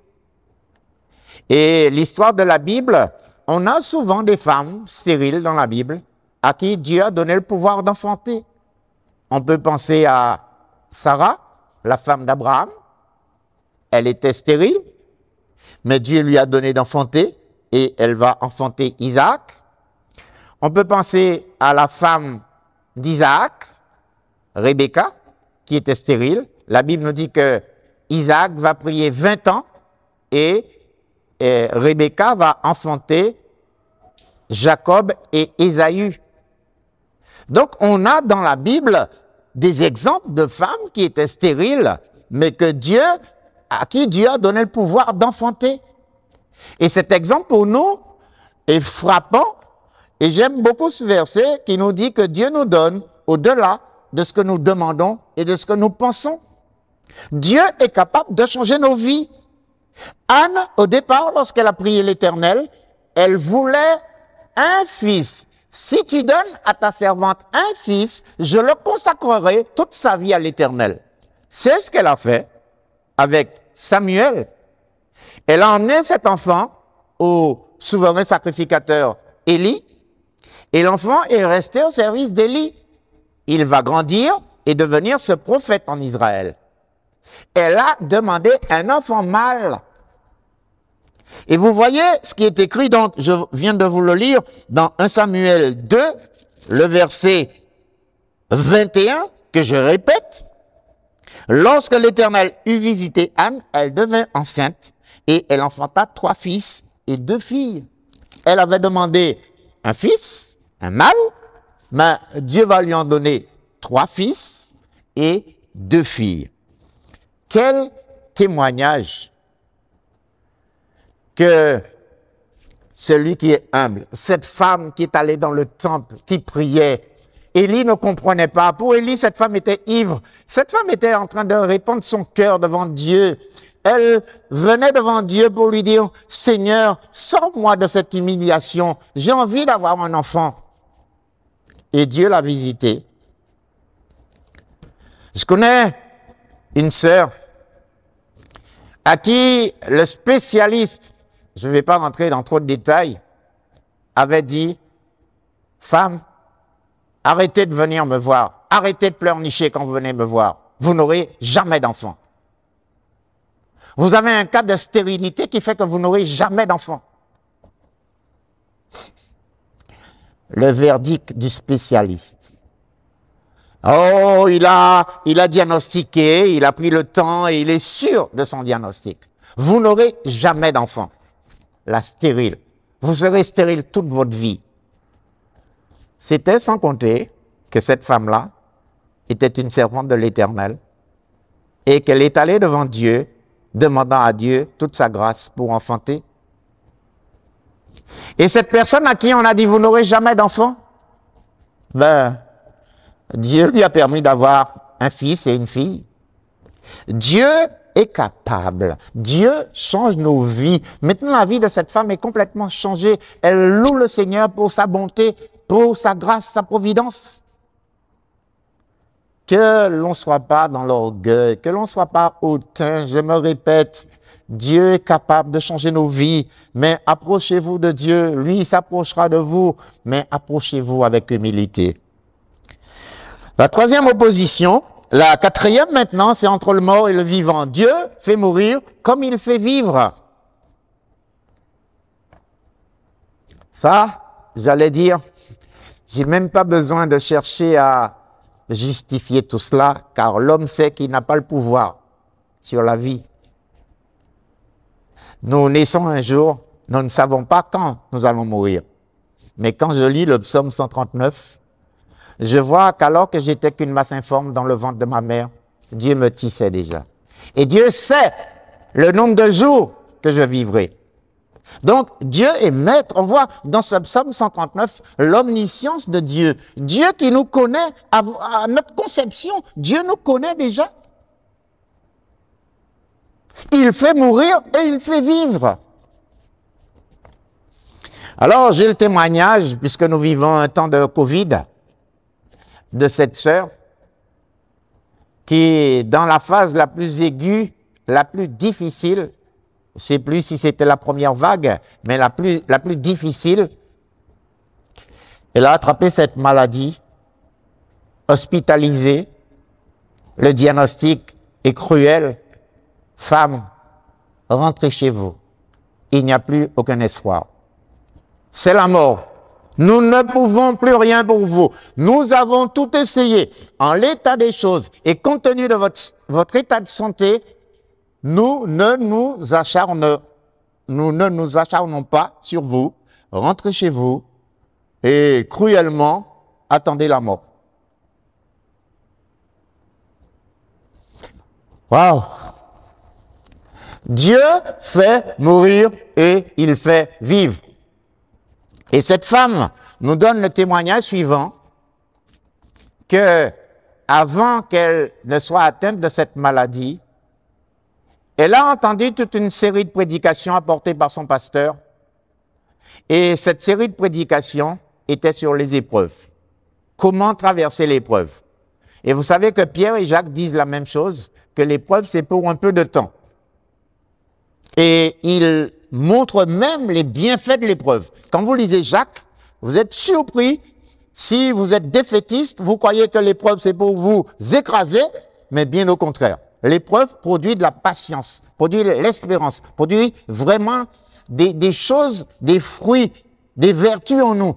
Et l'histoire de la Bible, on a souvent des femmes stériles dans la Bible à qui Dieu a donné le pouvoir d'enfanter. On peut penser à Sarah, la femme d'Abraham. Elle était stérile, mais Dieu lui a donné d'enfanter et elle va enfanter Isaac. On peut penser à la femme d'Isaac, Rebecca, qui était stérile. La Bible nous dit que Isaac va prier 20 ans et Rebecca va enfanter Jacob et Ésaü. Donc, on a dans la Bible des exemples de femmes qui étaient stériles, mais à qui Dieu a donné le pouvoir d'enfanter. Et cet exemple pour nous est frappant, et j'aime beaucoup ce verset qui nous dit que Dieu nous donne au-delà de ce que nous demandons et de ce que nous pensons. Dieu est capable de changer nos vies. Anne, au départ, lorsqu'elle a prié l'Éternel, elle voulait un fils. Si tu donnes à ta servante un fils, je le consacrerai toute sa vie à l'Éternel. C'est ce qu'elle a fait avec Samuel. Elle a emmené cet enfant au souverain sacrificateur Élie, et l'enfant est resté au service d'Élie. Il va grandir et devenir ce prophète en Israël. Elle a demandé un enfant mâle. Et vous voyez ce qui est écrit, donc je viens de vous le lire, dans 1 Samuel 2, le verset 21, que je répète. Lorsque l'Éternel eut visité Anne, elle devint enceinte et elle enfanta 3 fils et 2 filles. Elle avait demandé un fils, un mâle, mais Dieu va lui en donner 3 fils et 2 filles. Quel témoignage que celui qui est humble, cette femme qui est allée dans le temple, qui priait. Élie ne comprenait pas. Pour Élie, cette femme était ivre. Cette femme était en train de répandre son cœur devant Dieu. Elle venait devant Dieu pour lui dire, « Seigneur, sors-moi de cette humiliation. J'ai envie d'avoir un enfant. » Et Dieu l'a visitée. Je connais une sœur à qui le spécialiste, je ne vais pas rentrer dans trop de détails, avait dit, « Femme, arrêtez de venir me voir, arrêtez de pleurnicher quand vous venez me voir, vous n'aurez jamais d'enfant. Vous avez un cas de stérilité qui fait que vous n'aurez jamais d'enfant. » Le verdict du spécialiste. Oh, il a diagnostiqué, il a pris le temps et il est sûr de son diagnostic. Vous n'aurez jamais d'enfant. La stérile. Vous serez stérile toute votre vie. C'était sans compter que cette femme-là était une servante de l'Éternel et qu'elle est allée devant Dieu, demandant à Dieu toute sa grâce pour enfanter. Et cette personne à qui on a dit « vous n'aurez jamais d'enfant », Dieu lui a permis d'avoir un fils et une fille. Dieu est capable. Dieu change nos vies. Maintenant, la vie de cette femme est complètement changée. Elle loue le Seigneur pour sa bonté, pour sa grâce, sa providence. Que l'on ne soit pas dans l'orgueil, que l'on ne soit pas hautain. Je me répète, Dieu est capable de changer nos vies, mais approchez-vous de Dieu. Lui, il s'approchera de vous, mais approchez-vous avec humilité. La troisième opposition, la quatrième maintenant, c'est entre le mort et le vivant. Dieu fait mourir comme il fait vivre. Ça, j'allais dire, j'ai même pas besoin de chercher à justifier tout cela, car l'homme sait qu'il n'a pas le pouvoir sur la vie. Nous naissons un jour, nous ne savons pas quand nous allons mourir. Mais quand je lis le psaume 139, je vois qu'alors que j'étais qu'une masse informe dans le ventre de ma mère, Dieu me tissait déjà. Et Dieu sait le nombre de jours que je vivrai. Donc, Dieu est maître. On voit dans ce psaume 139 l'omniscience de Dieu. Dieu qui nous connaît à notre conception. Dieu nous connaît déjà. Il fait mourir et il fait vivre. Alors, j'ai le témoignage, puisque nous vivons un temps de Covid, de cette sœur qui, dans la phase la plus aiguë, la plus difficile, je ne sais plus si c'était la première vague, mais la plus difficile, elle a attrapé cette maladie, hospitalisée, le diagnostic est cruel. Femme, rentrez chez vous, il n'y a plus aucun espoir. c'est la mort. Nous ne pouvons plus rien pour vous. Nous avons tout essayé. En l'état des choses et compte tenu de votre état de santé, nous ne nous acharnons pas sur vous. Rentrez chez vous et cruellement attendez la mort. Waouh! Dieu fait mourir et il fait vivre. Et cette femme nous donne le témoignage suivant, que avant qu'elle ne soit atteinte de cette maladie, elle a entendu toute une série de prédications apportées par son pasteur. Et cette série de prédications était sur les épreuves. Comment traverser l'épreuve? Et vous savez que Pierre et Jacques disent la même chose, que l'épreuve c'est pour un peu de temps. Et ils montrent même les bienfaits de l'épreuve. Quand vous lisez Jacques, vous êtes surpris. Si vous êtes défaitiste, vous croyez que l'épreuve c'est pour vous écraser, mais bien au contraire. L'épreuve produit de la patience, produit l'espérance, produit vraiment des choses, des fruits, des vertus en nous.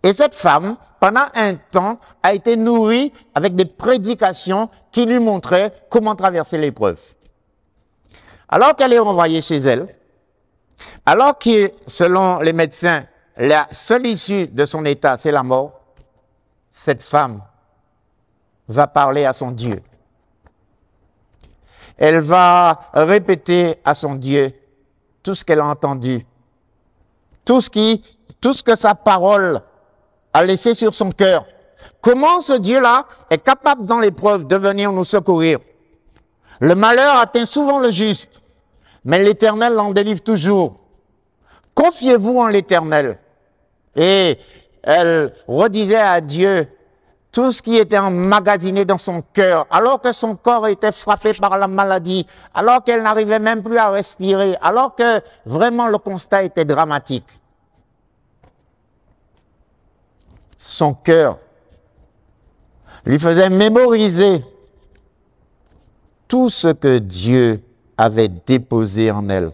Et cette femme, pendant un temps, a été nourrie avec des prédications qui lui montraient comment traverser l'épreuve. Alors qu'elle est renvoyée chez elle, alors que, selon les médecins, la seule issue de son état, c'est la mort, cette femme va parler à son Dieu. Elle va répéter à son Dieu tout ce qu'elle a entendu, tout ce que sa parole a laissé sur son cœur. Comment ce Dieu-là est capable dans l'épreuve de venir nous secourir? Le malheur atteint souvent le juste, mais l'Éternel l'en délivre toujours. Confiez-vous en l'Éternel. Et elle redisait à Dieu tout ce qui était emmagasiné dans son cœur, alors que son corps était frappé par la maladie, alors qu'elle n'arrivait même plus à respirer, alors que vraiment le constat était dramatique. Son cœur lui faisait mémoriser tout ce que Dieu avait déposé en elle.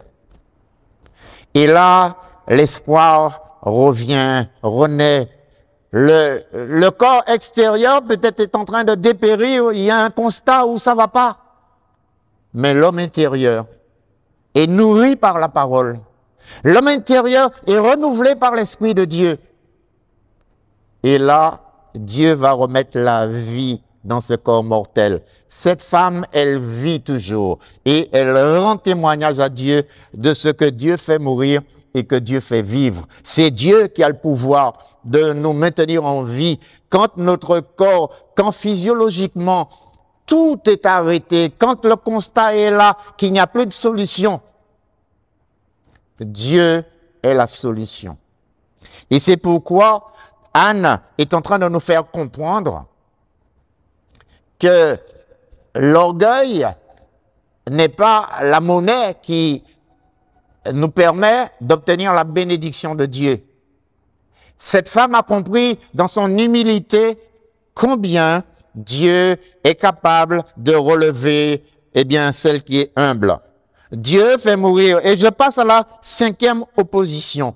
Et là, l'espoir revient, renaît. Le corps extérieur peut-être est en train de dépérir, il y a un constat où ça va pas. Mais l'homme intérieur est nourri par la parole. L'homme intérieur est renouvelé par l'Esprit de Dieu. Et là, Dieu va remettre la vie dans ce corps mortel. Cette femme, elle vit toujours et elle rend témoignage à Dieu de ce que Dieu fait mourir et que Dieu fait vivre. C'est Dieu qui a le pouvoir de nous maintenir en vie quand notre corps, quand physiologiquement tout est arrêté, quand le constat est là, qu'il n'y a plus de solution. Dieu est la solution. Et c'est pourquoi Anne est en train de nous faire comprendre que l'orgueil n'est pas la monnaie qui nous permet d'obtenir la bénédiction de Dieu. Cette femme a compris dans son humilité combien Dieu est capable de relever, celle qui est humble. Dieu fait mourir. Et je passe à la 5e opposition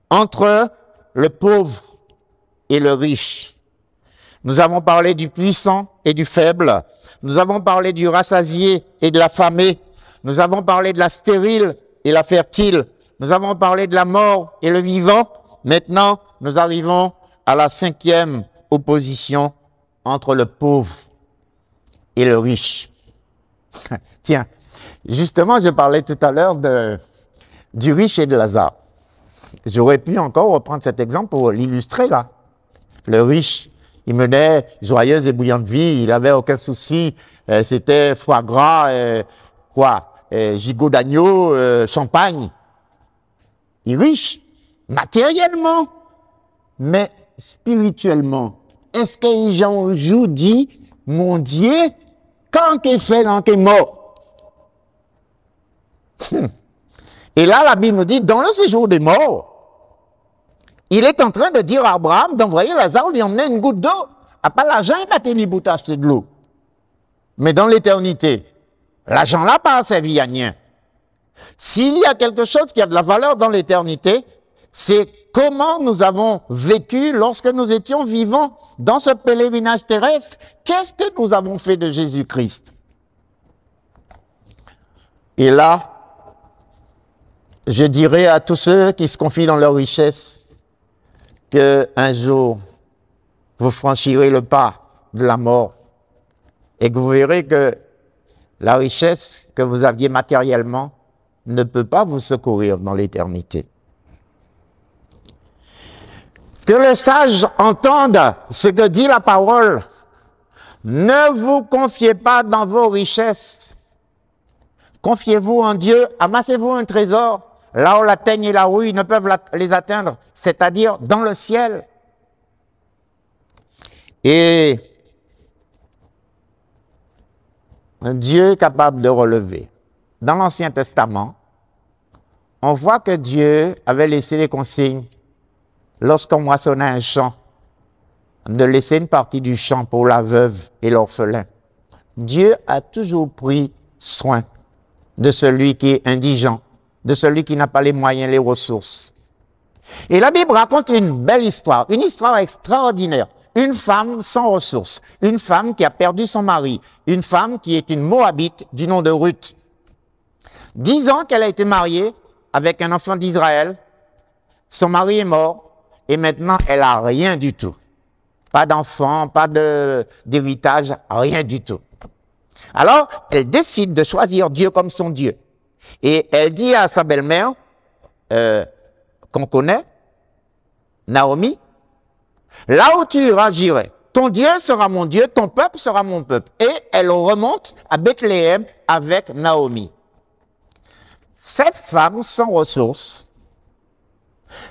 entre le pauvre et le riche. Nous avons parlé du puissant et du faible. Nous avons parlé du rassasié et de l'affamé. Nous avons parlé de la stérile et la fertile. Nous avons parlé de la mort et le vivant. Maintenant, nous arrivons à la 5e opposition entre le pauvre et le riche. Tiens, justement, je parlais tout à l'heure du riche et de Lazare. J'aurais pu encore reprendre cet exemple pour l'illustrer là. Le riche, il menait joyeuse et bouillante vie, il n'avait aucun souci, c'était foie gras, gigot d'agneau, champagne. Il est riche, matériellement, mais spirituellement. Est-ce que Jean joue dit, mon Dieu, quand qu'il fait, quand qu'il est mort? Et là, la Bible nous dit, dans le séjour des morts, il est en train de dire à Abraham d'envoyer Lazare lui emmener une goutte d'eau. À part l'argent, il n'a pas tenu pour acheter de l'eau. Mais dans l'éternité, l'argent là pas servi à rien. S'il y a quelque chose qui a de la valeur dans l'éternité, c'est comment nous avons vécu lorsque nous étions vivants dans ce pèlerinage terrestre. Qu'est-ce que nous avons fait de Jésus-Christ? Et là, je dirais à tous ceux qui se confient dans leur richesse qu'un jour, vous franchirez le pas de la mort et que vous verrez que la richesse que vous aviez matériellement ne peut pas vous secourir dans l'éternité. Que le sage entende ce que dit la parole. Ne vous confiez pas dans vos richesses. Confiez-vous en Dieu, amassez-vous un trésor, là où la teigne et la rouille ne peuvent les atteindre, c'est-à-dire dans le ciel. Et un Dieu est capable de relever. Dans l'Ancien Testament, on voit que Dieu avait laissé les consignes lorsqu'on moissonnait un champ, de laisser une partie du champ pour la veuve et l'orphelin. Dieu a toujours pris soin de celui qui est indigent, de celui qui n'a pas les moyens, les ressources. Et la Bible raconte une belle histoire, une histoire extraordinaire. Une femme sans ressources, une femme qui a perdu son mari, une femme qui est une Moabite du nom de Ruth. 10 ans qu'elle a été mariée avec un enfant d'Israël, son mari est mort et maintenant elle a rien du tout. Pas d'enfant, pas d'héritage, rien du tout. Alors, elle décide de choisir Dieu comme son Dieu. Et elle dit à sa belle-mère, qu'on connaît, Naomi, là où tu iras, j'irai. Ton Dieu sera mon Dieu, ton peuple sera mon peuple. Et elle remonte à Bethléem avec Naomi. Cette femme sans ressources,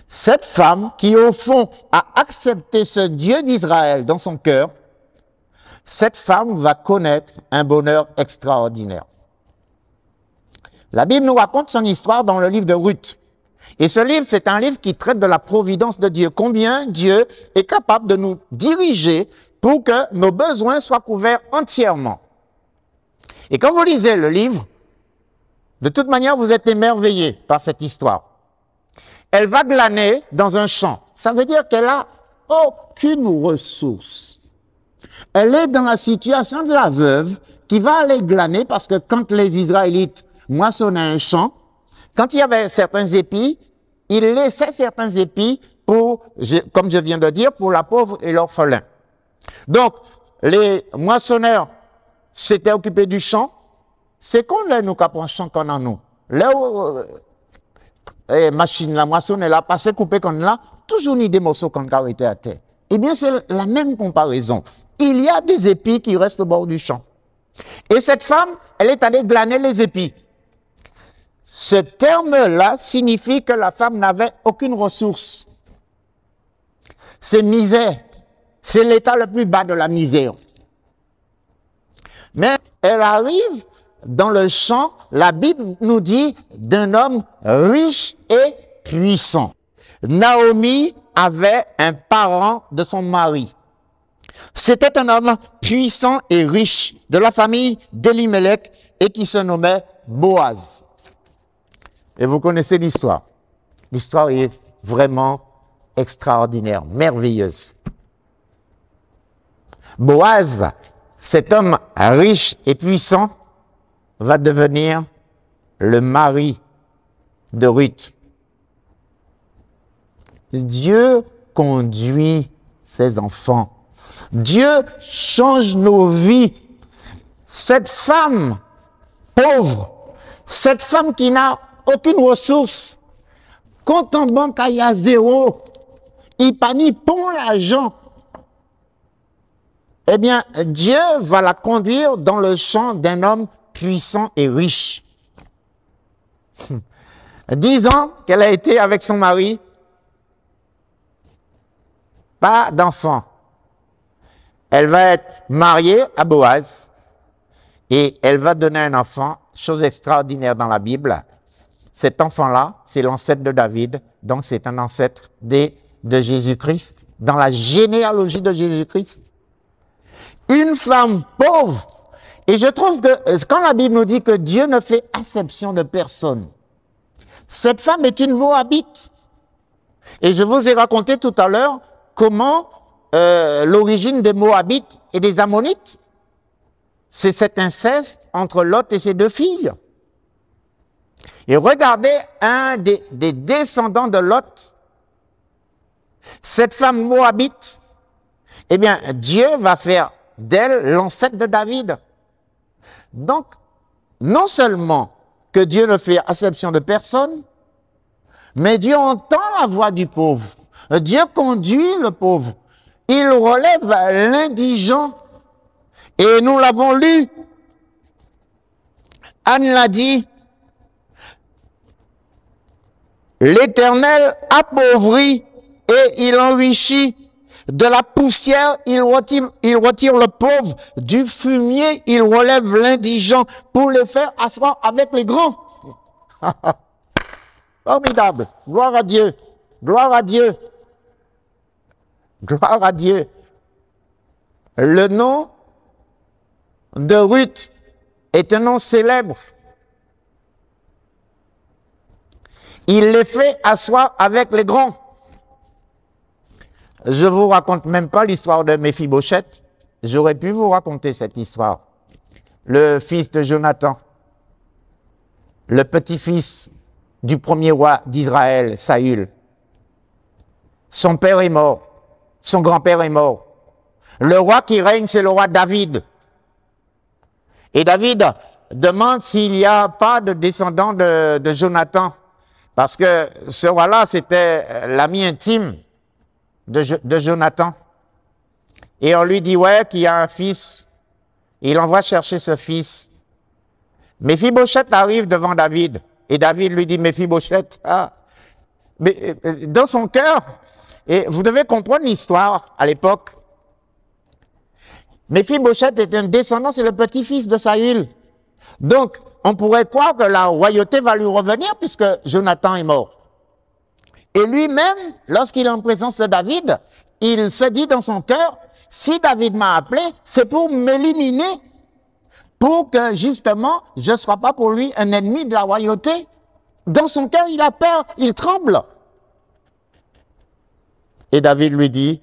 cette femme qui au fond a accepté ce Dieu d'Israël dans son cœur, cette femme va connaître un bonheur extraordinaire. La Bible nous raconte son histoire dans le livre de Ruth. Et ce livre, c'est un livre qui traite de la providence de Dieu. Combien Dieu est capable de nous diriger pour que nos besoins soient couverts entièrement. Et quand vous lisez le livre, de toute manière, vous êtes émerveillés par cette histoire. Elle va glaner dans un champ. Ça veut dire qu'elle a aucune ressource. Elle est dans la situation de la veuve qui va aller glaner parce que quand les Israélites moissonnaient un champ, quand il y avait certains épis, il laissait certains épis pour, comme je viens de dire, pour la pauvre et l'orphelin. Donc, les moissonneurs s'étaient occupés du champ. C'est qu'on là, nous capons champ qu'on a nous. Là où, machine, la moissonne, elle a passé coupé qu'on là, toujours ni des morceaux qu'on a arrêté à terre. Eh bien, c'est la même comparaison. Il y a des épis qui restent au bord du champ. Et cette femme, elle est allée glaner les épis. Ce terme-là signifie que la femme n'avait aucune ressource. C'est misère. C'est l'état le plus bas de la misère. Mais elle arrive dans le champ, la Bible nous dit, d'un homme riche et puissant. Naomi avait un parent de son mari. C'était un homme puissant et riche de la famille d'Elimelech et qui se nommait Boaz. Et vous connaissez l'histoire. L'histoire est vraiment extraordinaire, merveilleuse. Boaz, cet homme riche et puissant, va devenir le mari de Ruth. Dieu conduit ses enfants. Dieu change nos vies. Cette femme pauvre, cette femme qui n'a aucune ressource, compte en banque il y a zéro, il panie pour l'argent. Eh bien, Dieu va la conduire dans le champ d'un homme puissant et riche. 10 ans qu'elle a été avec son mari, pas d'enfant. Elle va être mariée à Boaz et elle va donner un enfant, chose extraordinaire dans la Bible. Cet enfant-là, c'est l'ancêtre de David, donc c'est un ancêtre de Jésus-Christ, dans la généalogie de Jésus-Christ. Une femme pauvre. Et je trouve que quand la Bible nous dit que Dieu ne fait acception de personne, Cette femme est une Moabite. Et je vous ai raconté tout à l'heure comment l'origine des Moabites et des Ammonites, c'est cet inceste entre Lot et ses deux filles. Et regardez un des descendants de Lot, cette femme Moabite, eh bien, Dieu va faire d'elle l'ancêtre de David. Donc, non seulement que Dieu ne fait acception de personne, mais Dieu entend la voix du pauvre. Dieu conduit le pauvre. Il relève l'indigent. Et nous l'avons lu. Anne l'a dit. L'Éternel appauvrit et il enrichit. De la poussière, il retire le pauvre. Du fumier, il relève l'indigent pour les faire asseoir avec les grands. Formidable. Gloire à Dieu. Gloire à Dieu. Gloire à Dieu. Le nom de Ruth est un nom célèbre. Il les fait asseoir avec les grands. Je vous raconte même pas l'histoire de Méphibosheth. J'aurais pu vous raconter cette histoire. Le fils de Jonathan, le petit-fils du premier roi d'Israël, Saül. Son père est mort, son grand-père est mort. Le roi qui règne, c'est le roi David. Et David demande s'il n'y a pas de descendant de Jonathan, parce que ce roi-là, c'était l'ami intime de Jonathan. Et on lui dit, ouais, qu'il y a un fils. Il envoie chercher ce fils. Méphibosheth arrive devant David. Et David lui dit, Méphibosheth, mais dans son cœur, et vous devez comprendre l'histoire à l'époque. Méphibosheth est un descendant, c'est le petit-fils de Saül. Donc, on pourrait croire que la royauté va lui revenir puisque Jonathan est mort. Et lui-même, lorsqu'il est en présence de David, il se dit dans son cœur, si David m'a appelé, c'est pour m'éliminer, pour que justement, je ne sois pas pour lui un ennemi de la royauté. Dans son cœur, il a peur, il tremble. Et David lui dit,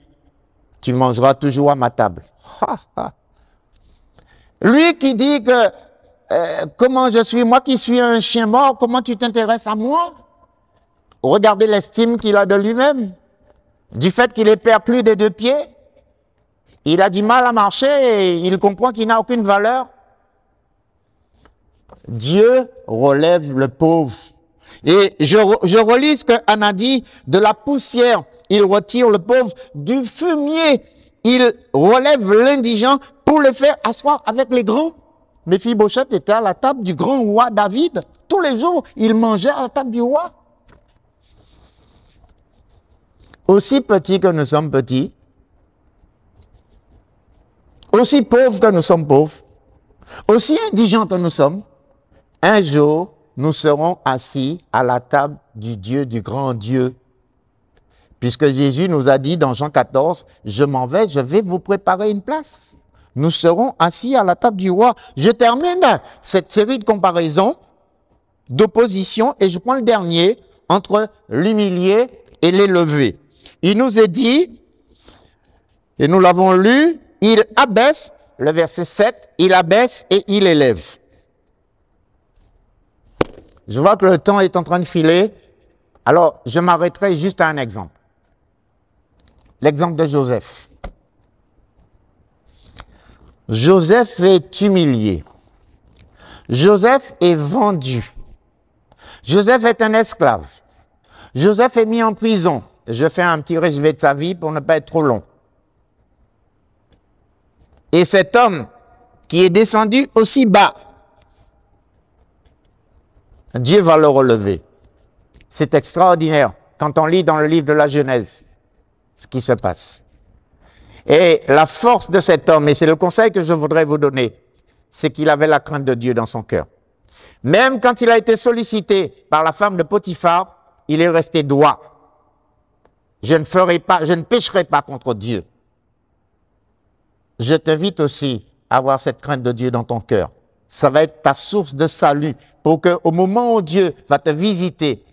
tu mangeras toujours à ma table. Lui qui dit que, comment je suis, moi qui suis un chien mort, comment tu t'intéresses à moi? Regardez l'estime qu'il a de lui-même. Du fait qu'il est perclus des deux pieds, il a du mal à marcher et il comprend qu'il n'a aucune valeur. Dieu relève le pauvre. Et je relis ce qu'Anne a dit, de la poussière, il retire le pauvre, du fumier, il relève l'indigent pour le faire asseoir avec les grands. Méphibosheth était à la table du grand roi David. Tous les jours, il mangeait à la table du roi. Aussi petits que nous sommes petits, aussi pauvres que nous sommes pauvres, aussi indigents que nous sommes, un jour, nous serons assis à la table du Dieu, du grand Dieu. Puisque Jésus nous a dit dans Jean 14, « Je m'en vais, je vais vous préparer une place. » Nous serons assis à la table du roi. Je termine cette série de comparaisons, d'opposition, et je prends le dernier, entre l'humilié et l'élevé. Il nous est dit, et nous l'avons lu, il abaisse, le verset 7, il abaisse et il élève. Je vois que le temps est en train de filer, alors je m'arrêterai juste à un exemple. L'exemple de Joseph. Joseph est humilié. Joseph est vendu. Joseph est un esclave. Joseph est mis en prison. Je fais un petit résumé de sa vie pour ne pas être trop long. Et cet homme qui est descendu aussi bas, Dieu va le relever. C'est extraordinaire quand on lit dans le livre de la Genèse ce qui se passe. Et la force de cet homme, et c'est le conseil que je voudrais vous donner, c'est qu'il avait la crainte de Dieu dans son cœur. Même quand il a été sollicité par la femme de Potiphar, il est resté droit. Je ne pécherai pas contre Dieu. Je t'invite aussi à avoir cette crainte de Dieu dans ton cœur. Ça va être ta source de salut pour qu'au moment où Dieu va te visiter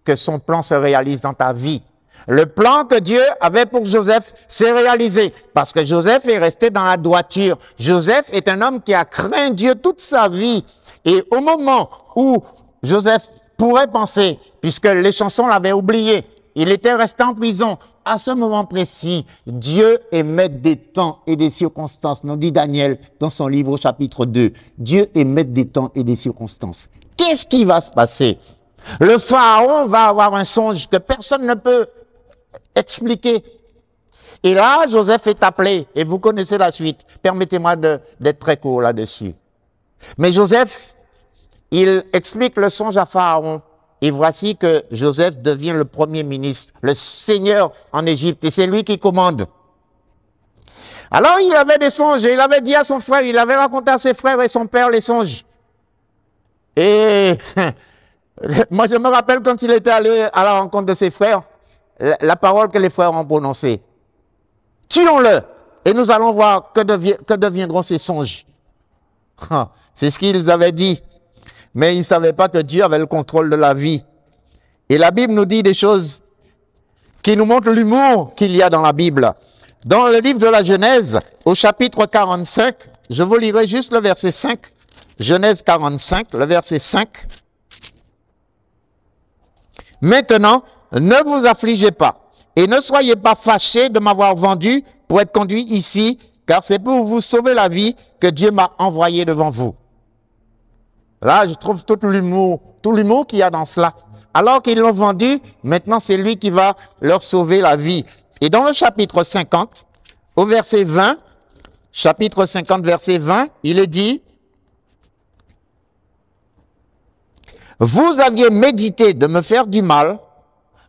que son plan se réalise dans ta vie. Le plan que Dieu avait pour Joseph s'est réalisé parce que Joseph est resté dans la droiture. Joseph est un homme qui a craint Dieu toute sa vie. Et au moment où Joseph pourrait penser, puisque les chansons l'avaient oublié, il était resté en prison. À ce moment précis, Dieu est maître des temps et des circonstances, nous dit Daniel dans son livre au chapitre 2. Dieu est maître des temps et des circonstances. Qu'est-ce qui va se passer? Le pharaon va avoir un songe que personne ne peut expliquer. Et là, Joseph est appelé, et vous connaissez la suite. Permettez-moi d'être très court là-dessus. Mais Joseph, il explique le songe à Pharaon. Et voici que Joseph devient le premier ministre, le seigneur en Égypte, et c'est lui qui commande. Alors il avait des songes, et il avait dit à son frère, il avait raconté à ses frères et son père les songes. Et moi je me rappelle quand il était allé à la rencontre de ses frères, la parole que les frères ont prononcée. Tuons-le, et nous allons voir que deviendront ces songes. C'est ce qu'ils avaient dit. Mais ils ne savaient pas que Dieu avait le contrôle de la vie. Et la Bible nous dit des choses qui nous montrent l'humour qu'il y a dans la Bible. Dans le livre de la Genèse, au chapitre 45, je vous lirai juste le verset 5. Genèse 45, le verset 5. Maintenant, ne vous affligez pas et ne soyez pas fâchés de m'avoir vendu pour être conduit ici, car c'est pour vous sauver la vie que Dieu m'a envoyé devant vous. Là, je trouve tout l'humour qu'il y a dans cela. Alors qu'ils l'ont vendu, maintenant c'est lui qui va leur sauver la vie. Et dans le chapitre 50, au verset 20, chapitre 50, verset 20, il est dit, « Vous aviez médité de me faire du mal,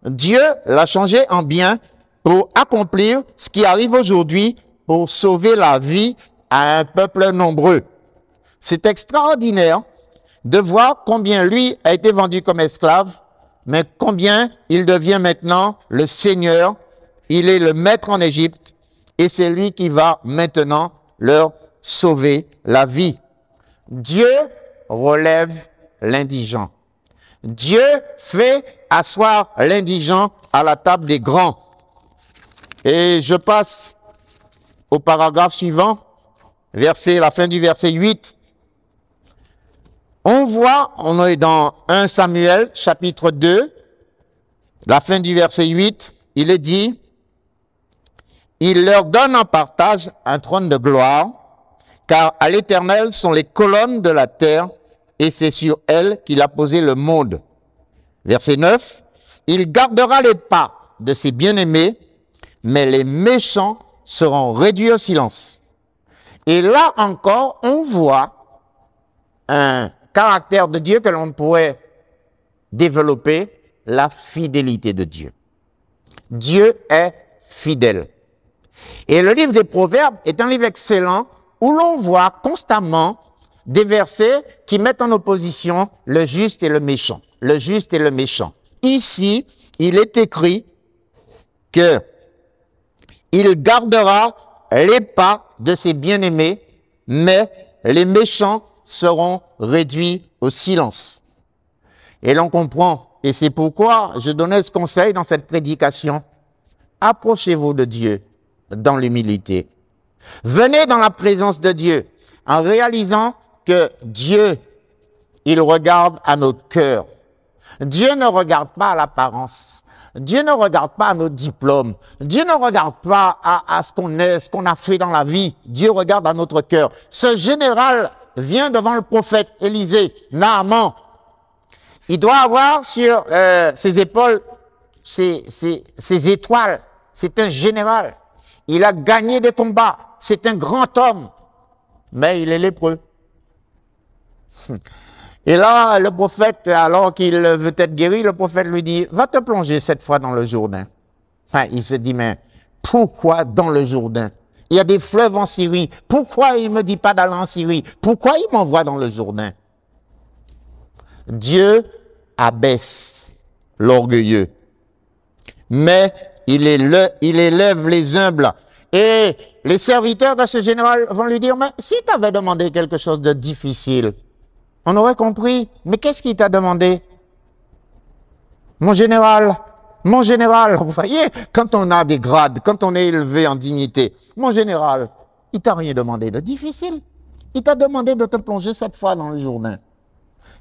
Dieu l'a changé en bien pour accomplir ce qui arrive aujourd'hui, pour sauver la vie à un peuple nombreux. » C'est extraordinaire de voir combien lui a été vendu comme esclave, mais combien il devient maintenant le Seigneur, il est le maître en Égypte, et c'est lui qui va maintenant leur sauver la vie. Dieu relève l'indigent. Dieu fait asseoir l'indigent à la table des grands. Et je passe au paragraphe suivant, la fin du verset 8. On est dans 1 Samuel, chapitre 2, la fin du verset 8, il est dit, « Il leur donne en partage un trône de gloire, car à l'Éternel sont les colonnes de la terre, et c'est sur elles qu'il a posé le monde. » Verset 9, « Il gardera les pas de ses bien-aimés, mais les méchants seront réduits au silence. » Et là encore, on voit un caractère de Dieu que l'on pourrait développer, la fidélité de Dieu. Dieu est fidèle. Et le livre des Proverbes est un livre excellent où l'on voit constamment des versets qui mettent en opposition le juste et le méchant. Le juste et le méchant. Ici, il est écrit que il gardera les pas de ses bien-aimés, mais les méchants seront réduits au silence. Et l'on comprend, et c'est pourquoi je donnais ce conseil dans cette prédication, approchez-vous de Dieu dans l'humilité. Venez dans la présence de Dieu en réalisant que Dieu, il regarde à notre cœur. Dieu ne regarde pas à l'apparence. Dieu ne regarde pas à nos diplômes. Dieu ne regarde pas à ce qu'on est, ce qu'on a fait dans la vie. Dieu regarde à notre cœur. Ce général vient devant le prophète Élisée, Naaman. Il doit avoir sur ses épaules ses étoiles. C'est un général. Il a gagné des combats. C'est un grand homme. Mais il est lépreux. Et là, le prophète, alors qu'il veut être guéri, le prophète lui dit, va te plonger cette fois dans le Jourdain. Enfin, il se dit, mais pourquoi dans le Jourdain? Il y a des fleuves en Syrie. Pourquoi il ne me dit pas d'aller en Syrie? Pourquoi il m'envoie dans le Jourdain? Dieu abaisse l'orgueilleux, mais il élève les humbles. Et les serviteurs de ce général vont lui dire, mais si tu avais demandé quelque chose de difficile, on aurait compris. Mais qu'est-ce qu'il t'a demandé? mon général, vous voyez, quand on a des grades, quand on est élevé en dignité, mon général, il t'a rien demandé de difficile. Il t'a demandé de te plonger 7 fois dans le Jourdain.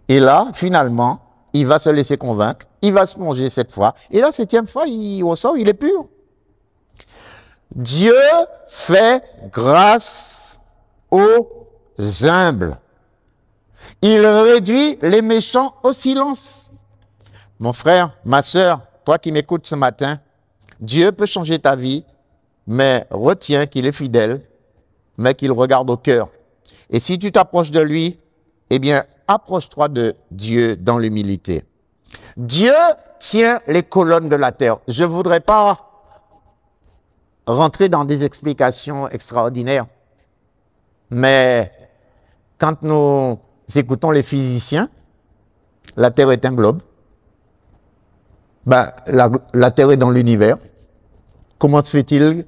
Et là, finalement, il va se laisser convaincre, il va se plonger 7 fois, et la 7e fois, il ressort, il est pur. Dieu fait grâce aux humbles. Il réduit les méchants au silence. Mon frère, ma sœur, toi qui m'écoutes ce matin, Dieu peut changer ta vie, mais retiens qu'il est fidèle, mais qu'il regarde au cœur. Et si tu t'approches de lui, eh bien, approche-toi de Dieu dans l'humilité. Dieu tient les colonnes de la terre. Je ne voudrais pas rentrer dans des explications extraordinaires, mais quand nous écoutons les physiciens, la Terre est un globe. Ben, la Terre est dans l'univers. Comment se fait-il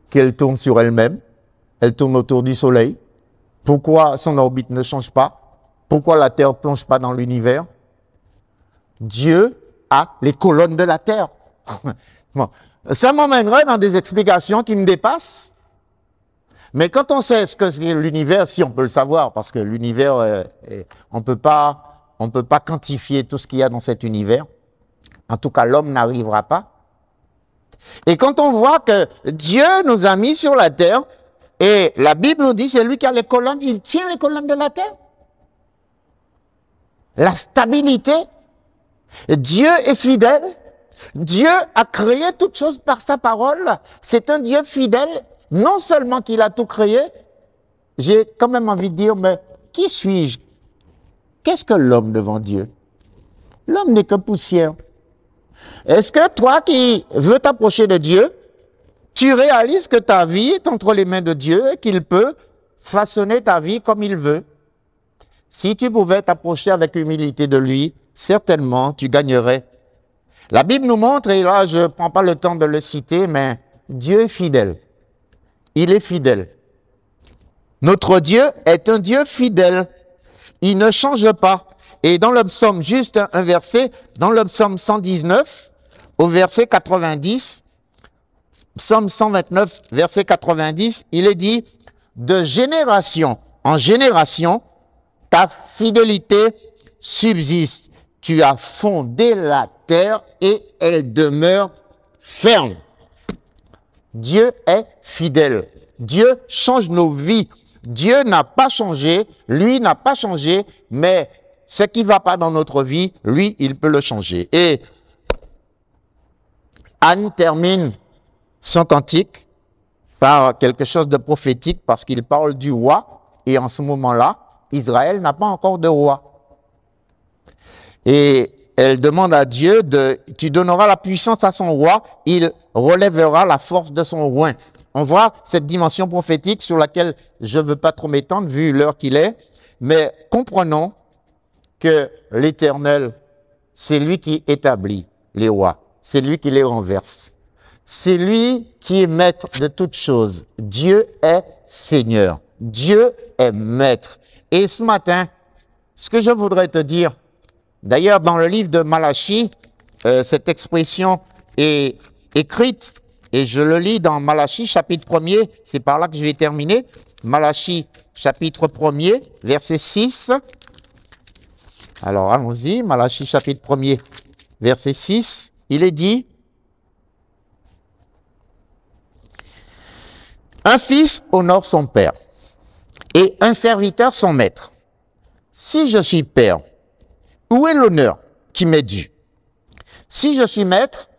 qu'elle tourne sur elle-même? Elle tourne autour du Soleil. Pourquoi son orbite ne change pas? Pourquoi la Terre ne plonge pas dans l'univers? Dieu a les colonnes de la Terre. Bon, ça m'emmènerait dans des explications qui me dépassent. Mais quand on sait ce que c'est l'univers, si on peut le savoir, parce que l'univers, on peut pas quantifier tout ce qu'il y a dans cet univers. En tout cas, l'homme n'arrivera pas. Et quand on voit que Dieu nous a mis sur la terre, et la Bible nous dit, c'est lui qui a les colonnes, il tient les colonnes de la terre. La stabilité. Dieu est fidèle. Dieu a créé toutes choses par sa parole. C'est un Dieu fidèle. Non seulement qu'il a tout créé, j'ai quand même envie de dire, mais qui suis-je? Qu'est-ce que l'homme devant Dieu? L'homme n'est que poussière. Est-ce que toi qui veux t'approcher de Dieu, tu réalises que ta vie est entre les mains de Dieu et qu'il peut façonner ta vie comme il veut? Si tu pouvais t'approcher avec humilité de lui, certainement tu gagnerais. La Bible nous montre, et là je ne prends pas le temps de le citer, mais Dieu est fidèle. Il est fidèle. Notre Dieu est un Dieu fidèle. Il ne change pas. Et dans le psaume, juste un verset, dans le psaume 119, au verset 90, psaume 129, verset 90, il est dit, de génération en génération, ta fidélité subsiste. Tu as fondé la terre et elle demeure ferme. Dieu est fidèle. Dieu change nos vies. Dieu n'a pas changé, lui n'a pas changé, mais ce qui ne va pas dans notre vie, lui, il peut le changer. Et Anne termine son cantique par quelque chose de prophétique parce qu'il parle du roi. Et en ce moment-là, Israël n'a pas encore de roi. Et elle demande à Dieu tu donneras la puissance à son roi, il relèvera la force de son oint. On voit cette dimension prophétique sur laquelle je ne veux pas trop m'étendre vu l'heure qu'il est, mais comprenons que l'Éternel, c'est lui qui établit les rois, c'est lui qui les renverse. C'est lui qui est maître de toutes choses. Dieu est Seigneur. Dieu est maître. Et ce matin, ce que je voudrais te dire, d'ailleurs dans le livre de Malachie, cette expression est écrite, et je le lis dans Malachie chapitre 1er, c'est par là que je vais terminer. Malachie chapitre 1er, verset 6. Alors allons-y, Malachie chapitre 1er, verset 6, il est dit, un fils honore son père et un serviteur son maître. Si je suis père, où est l'honneur qui m'est dû? Si je suis maître,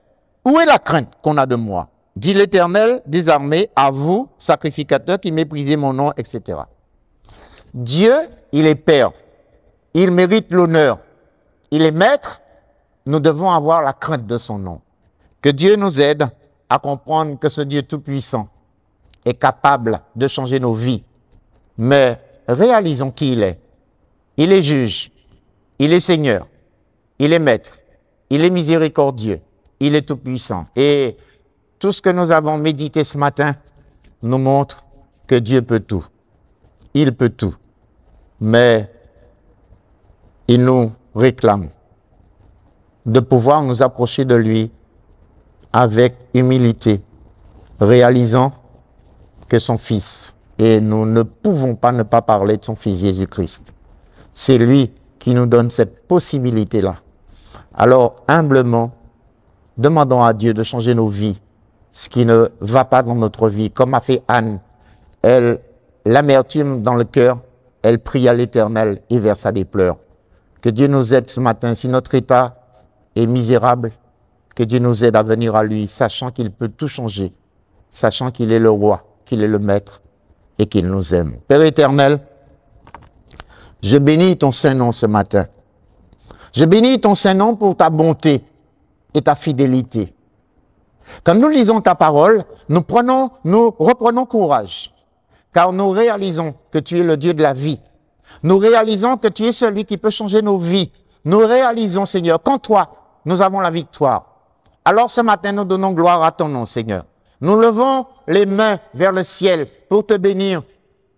où est la crainte qu'on a de moi? Dit l'Éternel des armées, à vous, sacrificateurs qui méprisez mon nom, etc. Dieu, il est père. Il mérite l'honneur. Il est maître. Nous devons avoir la crainte de son nom. Que Dieu nous aide à comprendre que ce Dieu tout-puissant est capable de changer nos vies. Mais réalisons qui il est. Il est juge. Il est Seigneur. Il est maître. Il est miséricordieux. Il est tout-puissant. Et tout ce que nous avons médité ce matin nous montre que Dieu peut tout. Il peut tout. Mais il nous réclame de pouvoir nous approcher de lui avec humilité, réalisant que son Fils, et nous ne pouvons pas ne pas parler de son Fils Jésus-Christ. C'est lui qui nous donne cette possibilité-là. Alors, humblement, demandons à Dieu de changer nos vies, ce qui ne va pas dans notre vie, comme a fait Anne. Elle, l'amertume dans le cœur, elle prie à l'Éternel et versa des pleurs. Que Dieu nous aide ce matin, si notre état est misérable, que Dieu nous aide à venir à lui, sachant qu'il peut tout changer, sachant qu'il est le roi, qu'il est le maître et qu'il nous aime. Père éternel, je bénis ton Saint-Nom ce matin. Je bénis ton Saint-Nom pour ta bonté et ta fidélité. Quand nous lisons ta parole, nous reprenons courage, car nous réalisons que tu es le Dieu de la vie. Nous réalisons que tu es celui qui peut changer nos vies. Nous réalisons, Seigneur, qu'en toi, nous avons la victoire. Alors ce matin, nous donnons gloire à ton nom, Seigneur. Nous levons les mains vers le ciel pour te bénir,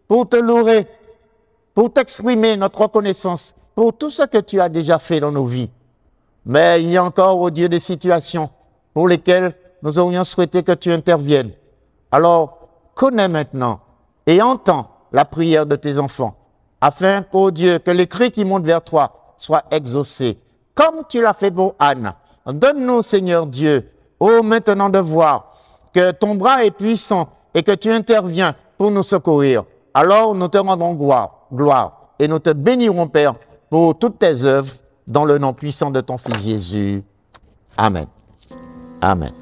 pour te louer, pour t'exprimer notre reconnaissance pour tout ce que tu as déjà fait dans nos vies. Mais il y a encore, oh Dieu, des situations pour lesquelles nous aurions souhaité que tu interviennes. Alors, connais maintenant et entends la prière de tes enfants, afin qu'au Dieu, que les cris qui montent vers toi soient exaucés, comme tu l'as fait pour Anne. Donne-nous, Seigneur Dieu, maintenant de voir que ton bras est puissant et que tu interviens pour nous secourir. Alors nous te rendrons gloire et nous te bénirons, Père, pour toutes tes œuvres, dans le nom puissant de ton Fils Jésus. Amen. Amen.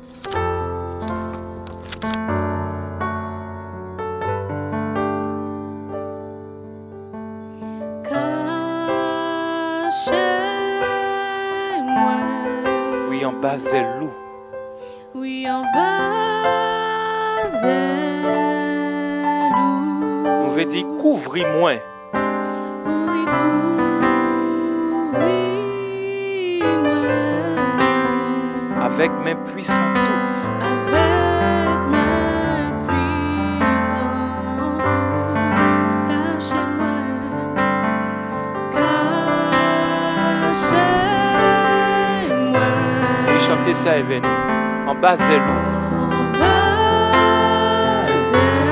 Oui, en bas, c'est loup. Oui, en bas, c'est loup. Nous veut dire couvris-moi. Oui, couvris-moi. Avec mes puissants tout. Avec mes puissants tout. Cachez-moi. Cachez-moi. Oui, chantez ça avec nous. En bas, c'est loup. En bas, c'est loup.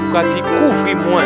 Nous dit couvris-moi.